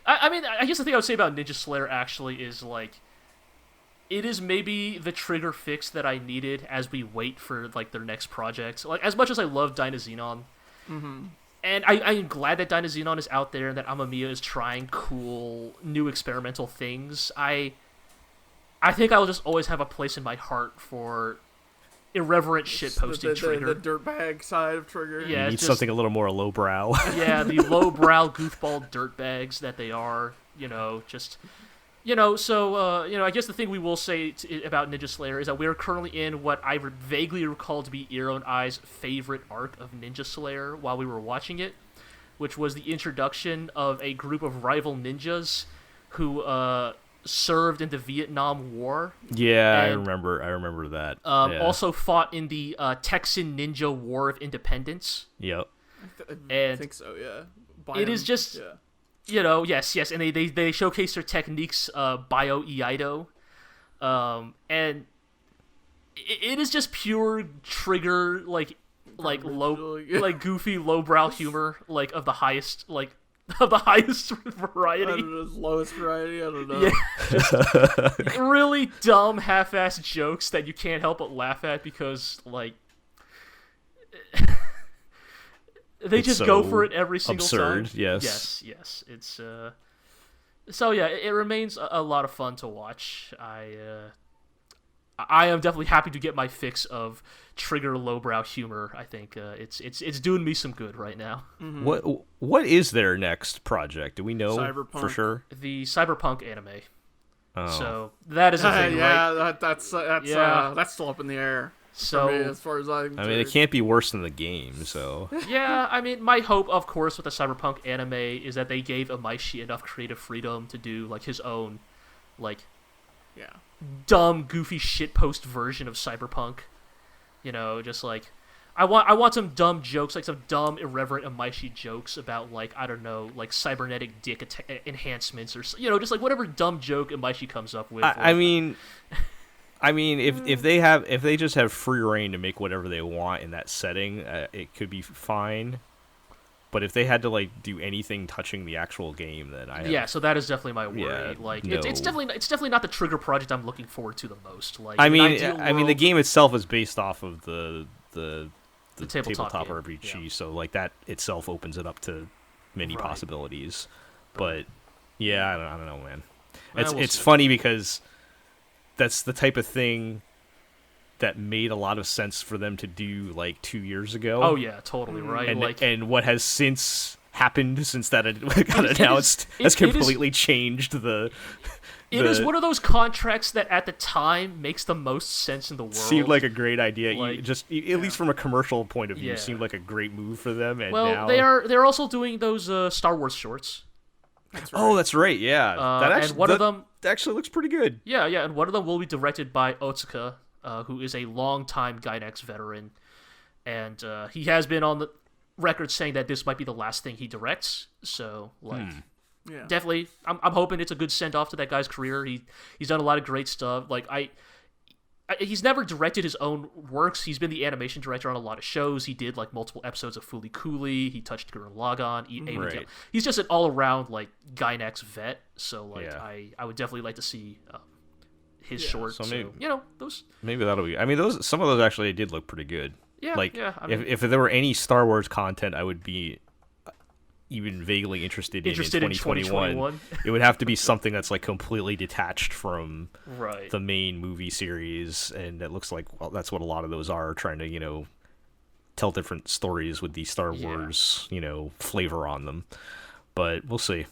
I guess the thing I would say about Ninja Slayer actually is, like, it is maybe the Trigger fix that I needed as we wait for, like, their next project. Like, as much as I love Dynazenon, and I'm glad that Dynazenon is out there and that Amamiya is trying cool, new experimental things, I think I will just always have a place in my heart for irreverent shit-posting Trigger. The dirtbag side of Trigger. Yeah, you need something a little more lowbrow. Yeah, the lowbrow goofball dirtbags that they are, I guess the thing we will say about Ninja Slayer is that we are currently in what I vaguely recall to be Eero and I's favorite arc of Ninja Slayer while we were watching it, which was the introduction of a group of rival ninjas who served in the Vietnam War. Yeah, and, I remember that. Also fought in the Texan Ninja War of Independence. Yep. I think so. Yeah. It is just. Yeah. Yes, and they showcase their techniques, Bio Iaido, and it is just pure Trigger like low like goofy lowbrow humor of the highest variety. I don't know, lowest variety. I don't know. Yeah, just really dumb half-assed jokes that you can't help but laugh at because they just go for it every single absurd, time. Yes. It's so yeah, it remains a lot of fun to watch. I am definitely happy to get my fix of Trigger lowbrow humor. I think it's doing me some good right now. Mm-hmm. What is their next project? Do we know Cyberpunk. for sure? The Cyberpunk anime. Oh. So that is a thing, yeah, right? that's still up in the air. So for me, as far as I mean, it can't be worse than the game. So yeah, I mean, my hope, of course, with the Cyberpunk anime is that they gave Amaishi enough creative freedom to do his own, dumb, goofy shitpost version of Cyberpunk. Just I want some dumb jokes, some dumb, irreverent Amaishi jokes about I don't know, cybernetic dick enhancements or just whatever dumb joke Amaishi comes up with. I mean, if they just have free reign to make whatever they want in that setting, it could be fine. But if they had to do anything touching the actual game, then so that is definitely my worry. Yeah, it's definitely not the Trigger project I'm looking forward to the most. I mean, the game itself is based off of the tabletop game. RPG, so that itself opens it up to many possibilities. But yeah, I don't know, man. It's funny because that's the type of thing that made a lot of sense for them to do 2 years ago. Oh yeah, totally right. And what has since happened since that got announced has completely changed the. It is one of those contracts that at the time makes the most sense in the world. Seemed like a great idea, at least from a commercial point of view. Seemed like a great move for them. And now they're also doing those Star Wars shorts. That's right. Oh, that's right. Yeah, and one of them actually looks pretty good. Yeah, and one of them will be directed by Otsuka, who is a longtime Gainax veteran, and he has been on the record saying that this might be the last thing he directs. So, definitely, I'm hoping it's a good send off to that guy's career. He's done a lot of great stuff. He's never directed his own works. He's been the animation director on a lot of shows. He did multiple episodes of Fooly Cooley. He touched Gurren Lagann. Right. He's just an all around Gainax vet. So I would definitely like to see his shorts. So those. Maybe that'll be. I mean, some of those actually did look pretty good. Yeah. If there were any Star Wars content, I would be even vaguely interested in 2021. It would have to be something that's completely detached from the main movie series, and it looks like that's what a lot of those are, trying to tell different stories with the Star Wars flavor on them. But we'll see.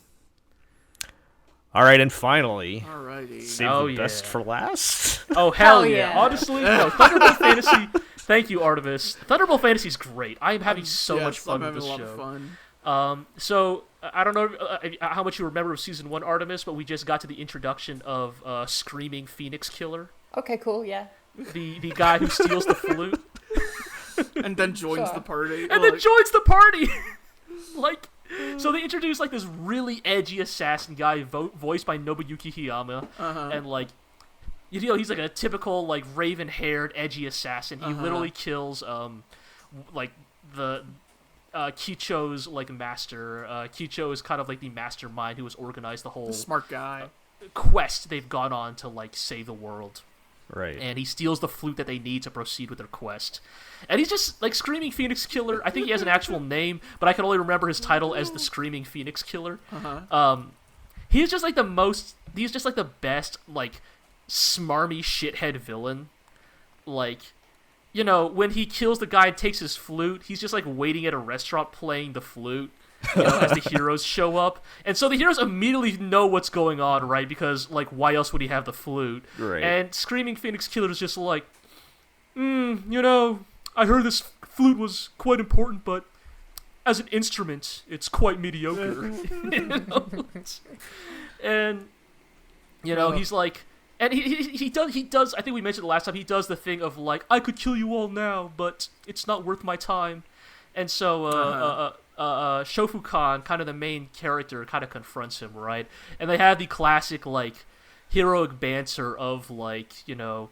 All right, and finally, save the best for last. Oh hell yeah! Honestly, no, Thunderbolt Fantasy. Thank you, Artemis. Thunderbolt Fantasy is great. I am having so much fun with this show. Of fun. So I don't know how much you remember of season 1, Artemis, but we just got to the introduction of Screaming Phoenix Killer. Okay, cool, yeah. The guy who steals the flute. And then joins the party. So they introduced this really edgy assassin guy voiced by Nobuyuki Hiyama, and he's a typical raven-haired edgy assassin. He literally kills the Kicho's master. Kicho is kind of the mastermind who has organized the whole smart guy quest they've gone on to save the world. Right. And he steals the flute that they need to proceed with their quest. And he's just Screaming Phoenix Killer. I think he has an actual name, but I can only remember his title as the Screaming Phoenix Killer. He's just he's just the best smarmy shithead villain. When he kills the guy and takes his flute, he's just waiting at a restaurant playing the flute. as the heroes show up. And so the heroes immediately know what's going on, right? Because, like, why else would he have the flute? Right. And Screaming Phoenix Killer is just like, I heard this flute was quite important, but as an instrument, it's quite mediocre. And, he's like... And he does, I think we mentioned the last time, he does the thing of, like, I could kill you all now, but it's not worth my time. And so, Shofukan, kind of the main character, kind of confronts him, right? And they have the classic, like, heroic banter of, like, you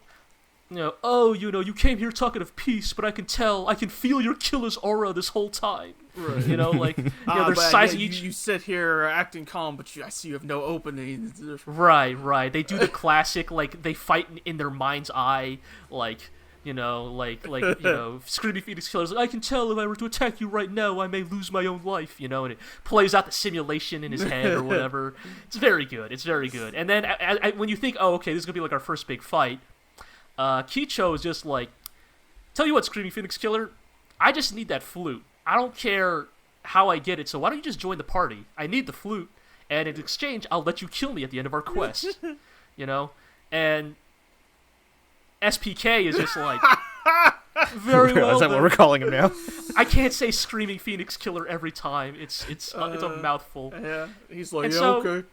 came here talking of peace, but I can feel your killer's aura this whole time. Right. They're sizing each... You sit here acting calm, but I see you have no opening. Right. They do the classic, like, they fight in their mind's eye, like, Screaming Phoenix Killer's like, I can tell if I were to attack you right now, I may lose my own life, and it plays out the simulation in his head or whatever. It's very good. And then when you think, oh, okay, this is going to be like our first big fight, Kicho is just like, tell you what, Screaming Phoenix Killer, I just need that flute. I don't care how I get it, so why don't you just join the party? I need the flute, and in exchange, I'll let you kill me at the end of our quest. And SPK is just like, very well. Is that what we're calling him now? I can't say Screaming Phoenix Killer every time. It's a mouthful. Yeah, he's like, okay.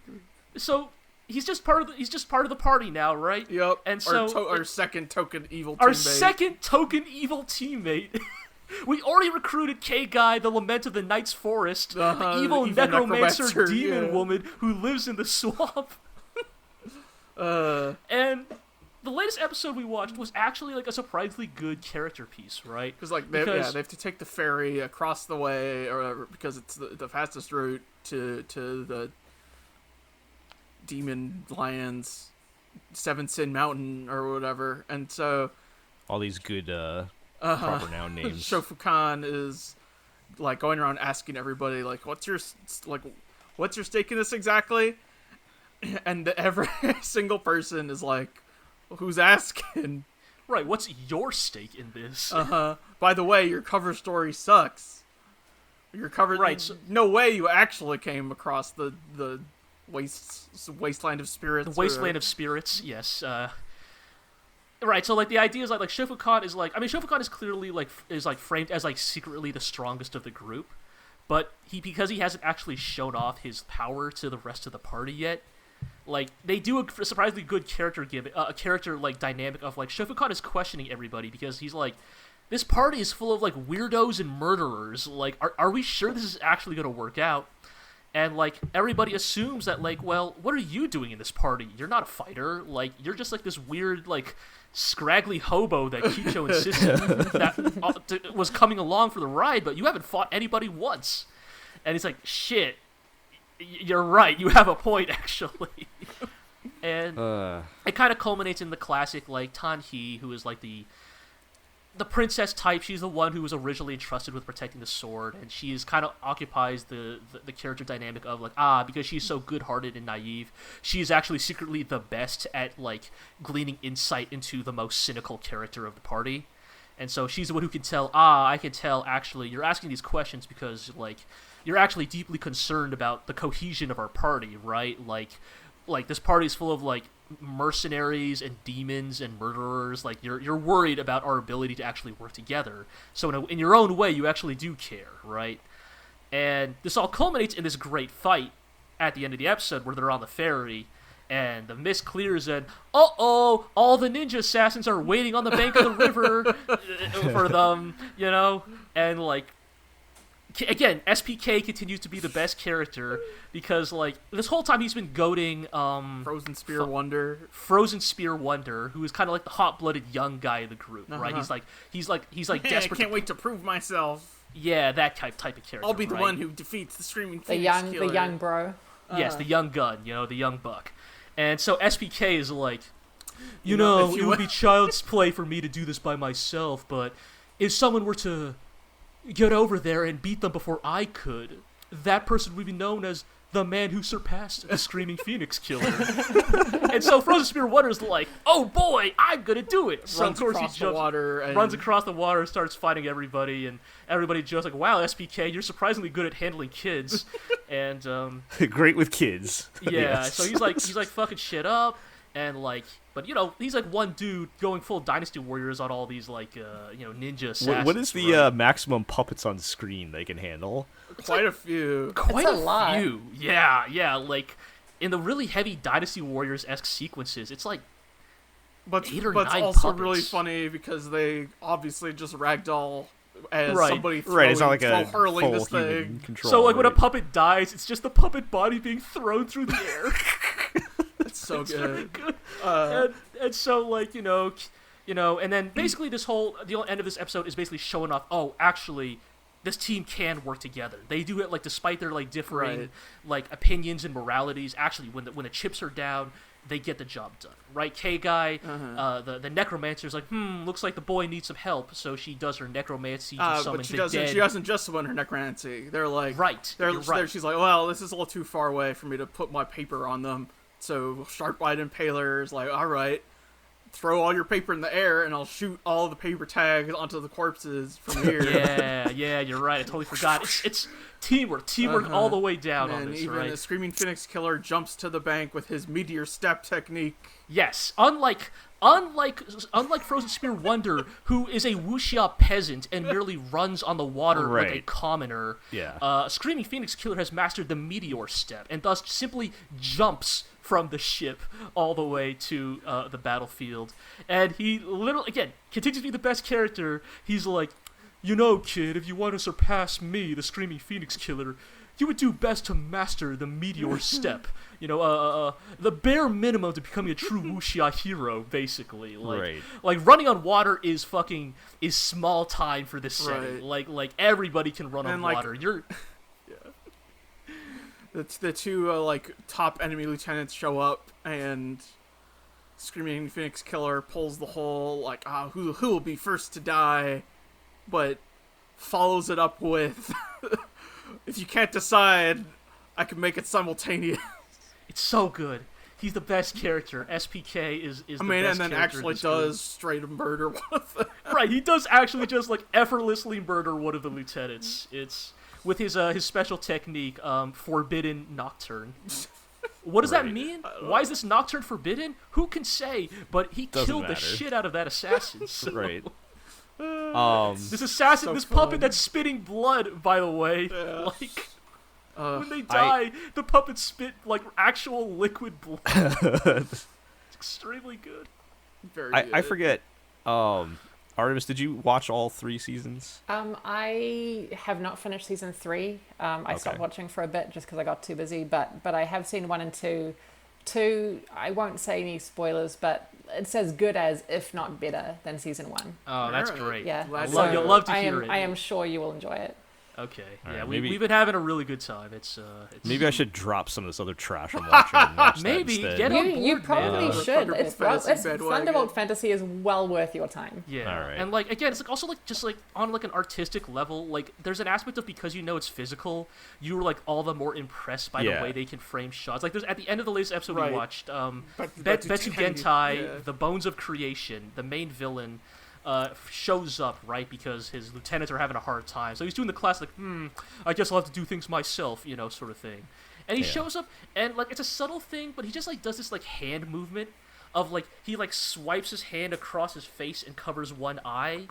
So he's just part of the party now, right? Yep. And so our second token evil teammate. Our second token evil teammate. We already recruited K-Guy, the Lament of the Night's Forest, the evil necromancer demon woman who lives in the swamp. And the latest episode we watched was actually like a surprisingly good character piece, right? Because they have to take the ferry across the way, or whatever, because it's the fastest route to the Demon Lands, Seven Sin Mountain, or whatever, and so all these good proper noun names. Shofukan is like going around asking everybody, like, what's your stake in this exactly? And every single person is like, who's asking? Right, what's your stake in this? By the way, your cover story sucks. Your cover... Right, so, no way you actually came across the Wasteland of Spirits. The Wasteland of Spirits, yes. Right, so, like, the idea is, like Shofukan is, like... I mean, Shofukan is clearly, like, framed as, like, secretly the strongest of the group. But because he hasn't actually shown off his power to the rest of the party yet, like, they do a surprisingly good character dynamic of, like, Shofukan is questioning everybody because he's like, this party is full of, like, weirdos and murderers. Like, are we sure this is actually going to work out? And, like, everybody assumes that, like, well, what are you doing in this party? You're not a fighter. Like, you're just, like, this weird, like, scraggly hobo that Kicho insisted that was coming along for the ride, but you haven't fought anybody once. And he's like, shit, you're right, you have a point, actually. And it kind of culminates in the classic, like, Tanhi, who is, like, the princess type. She's the one who was originally entrusted with protecting the sword, and she's kind of occupies the character dynamic of, like, because she's so good-hearted and naive, she's actually secretly the best at, like, gleaning insight into the most cynical character of the party. And so she's the one who can tell, I can tell, actually, you're asking these questions because, like, you're actually deeply concerned about the cohesion of our party, right? Like this party is full of, like, mercenaries and demons and murderers. Like, you're worried about our ability to actually work together. So in your own way, you actually do care, right? And this all culminates in this great fight at the end of the episode where they're on the ferry, and the mist clears, and all the ninja assassins are waiting on the bank of the river for them, and, like, again, SPK continues to be the best character because, like, this whole time he's been goading Frozen Spear Wonder, who is kind of like the hot-blooded young guy of the group, right? He's like desperate. I can't wait to prove myself. Yeah, that type of character. I'll be the one who defeats the Screaming Phoenix Killer. The young bro. Yes, the young gun, the young buck. And so SPK is like, it would be child's play for me to do this by myself, but if someone were to get over there and beat them before I could, that person would be known as the man who surpassed the Screaming Phoenix Killer. And so Frozen Spear Wonder's like, oh boy, I'm gonna do it. So of course he jumps, runs across the water, starts fighting everybody, and everybody jokes like, wow, SPK, you're surprisingly good at handling kids. And great with kids. Yeah, Yes. so he's like fucking shit up, and like, but he's like one dude going full Dynasty Warriors on all these like ninja assassins. What is the right? maximum puppets on screen they can handle? Quite a few. Quite It's a lot. few. Yeah, like in the really heavy Dynasty Warriors-esque sequences, it's like But 8 or it's 9 also puppets. really funny because they obviously just ragdoll as Right. somebody Right, it's not like a hurling full this human thing. control. so like when a right? puppet dies, it's just the puppet body being thrown through the air. It's so It's very good. good. And so like and then basically the end of this episode is basically showing off. Oh, actually, this team can work together. They do it like despite their like differing Right. like opinions and moralities. Actually, when the chips are down, they get the job done. Right, K guy, the necromancer's like, looks like the boy needs some help. So she does her necromancy to summon But she the doesn't. dead. She doesn't just summon her necromancy. They're like, Right, They're, you're right. She's like, well, this is a little too far away for me to put my paper on them. So Sharp-eyed Impaler is like, all right, throw all your paper in the air, and I'll shoot all the paper tags onto the corpses from here. Yeah, you're right. I totally forgot. It's teamwork all the way down on And this, even right? the Screaming Phoenix Killer jumps to the bank with his meteor step technique. Yes, unlike Frozen Spear Wonder, who is a wuxia peasant and merely runs on the water like a Right. commoner. Yeah. Screaming Phoenix Killer has mastered the meteor step and thus simply jumps from the ship all the way to the battlefield. And he literally, again, continues to be the best character. He's like, kid, if you want to surpass me, the Screaming Phoenix Killer, you would do best to master the meteor step. The bare minimum to becoming a true wuxia hero, basically. Right. Like running on water is small time for this setting. Right. Like everybody can run on And, like, water. You're The two top enemy lieutenants show up, and Screaming Phoenix Killer pulls the whole who will be first to die, but follows it up with, if you can't decide, I can make it simultaneous. It's so good. He's the best character. SPK is the best and then character in actually this group. does straight up murder one of them. Right, he does actually just like effortlessly murder one of the lieutenants. It's with his special technique, Forbidden Nocturne. What does that Right. mean? Why is this Nocturne forbidden? Who can say? But he Doesn't killed the matter. shit out of that assassin. So. Right. This assassin, So this fun. puppet that's spitting blood, by the way. Yeah. Like, when they I- die, the puppets spit like actual liquid blood. It's extremely good. Very I good. forget. Artemis, did you watch all 3 seasons? I have not finished season 3. I stopped Okay. watching for a bit just because I got too busy. But I have seen 1 and 2. 2, I won't say any spoilers, but it's as good as, if not better, than season 1. Oh, that's Alright. great. Yeah, Glad so to- you'll love to I hear am. it. I am sure you will enjoy it. Okay. All Yeah, right, we've maybe- been having a really good time. It's Maybe I should drop some of this other trash I'm watching and watch that Maybe, instead. get on You board, probably man. should. Thunderbolt It's Fantasy bandwagon. Thunderbolt Fantasy is well worth your time. Yeah, All right. and like again, it's like also like just like on like an artistic level, like there's an aspect of because it's physical, you're like all the more impressed by Yeah. the way they can frame shots. Like there's at the end of the latest episode Right. we watched, Betsu Betsu Gentai, yeah. the Bones of Creation, the main villain. Shows up, right, because his lieutenants are having a hard time. So he's doing the classic, I guess I'll have to do things myself, sort of thing. And he Yeah. shows up, and, like, it's a subtle thing, but he just, like, does this, like, hand movement of, like, he, like, swipes his hand across his face and covers one eye.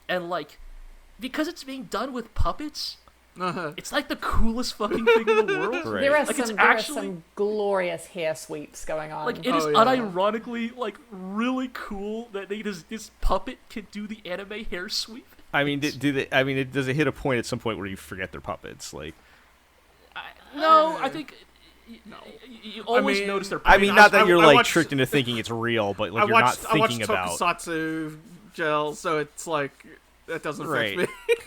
And, like, because it's being done with puppets, it's, like, the coolest fucking thing in the world. Right. There are Like, it's some actually- glorious hair sweeps going on. Like, it is Oh, yeah. unironically, like, really cool that this puppet can do the anime hair sweep. I mean, do they? I mean, does it hit a point at some point where you forget they're puppets? Like, No, I think you always mean- notice their. I mean, not that I you're like watched- tricked into thinking it's real, but like I you're not watched thinking about. Tokusatsu gel, so it's like that doesn't affect Right. me.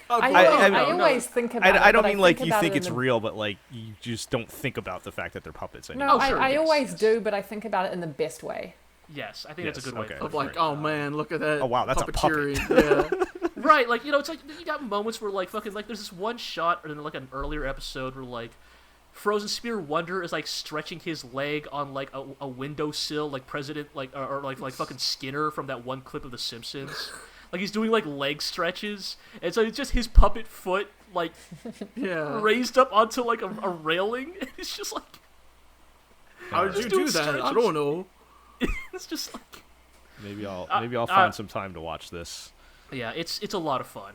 I no. always think about it. I don't but mean like you about think it it's in the- real, but like you just don't think about the fact that they're puppets anymore. No, Oh, sure, I yes, always yes. do, but I think about it in the best way. Yes, I think that's a Yes, good way. okay. to Of put like, it. oh man, look at that. Oh, wow, that's a puppet. puppeteering. Yeah. Right, like it's like you got moments where like fucking like there's this one shot in like an earlier episode where like Frozen Spear Wonder is like stretching his leg on like a windowsill, like President, like or like fucking Skinner from that one clip of The Simpsons. Like he's doing like leg stretches, and so it's just his puppet foot like raised up onto like a railing. And it's just like, how did you do that? I don't know. It's just like maybe I'll find some time to watch this. Yeah, it's a lot of fun.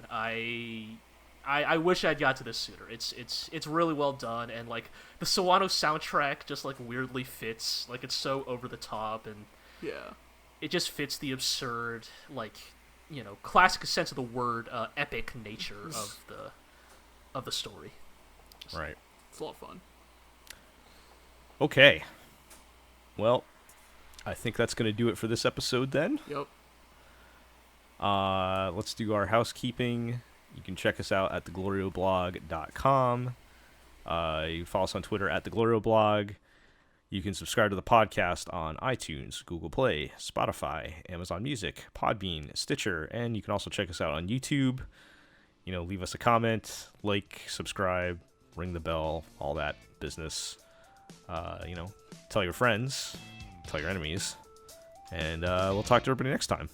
I wish I'd got to this sooner. It's really well done, and like the Sawano soundtrack just like weirdly fits. Like it's so over the top, and it just fits the absurd, like, you know, classic sense of the word, epic nature of the story. Right. It's a lot of fun. Okay. Well, I think that's going to do it for this episode then. Yep. Let's do our housekeeping. You can check us out at theglorioblog.com. You can follow us on Twitter at theglorioblog. You can subscribe to the podcast on iTunes, Google Play, Spotify, Amazon Music, Podbean, Stitcher, and you can also check us out on YouTube. You know, leave us a comment, like, subscribe, ring the bell, all that business. You know, tell your friends, tell your enemies, and we'll talk to everybody next time.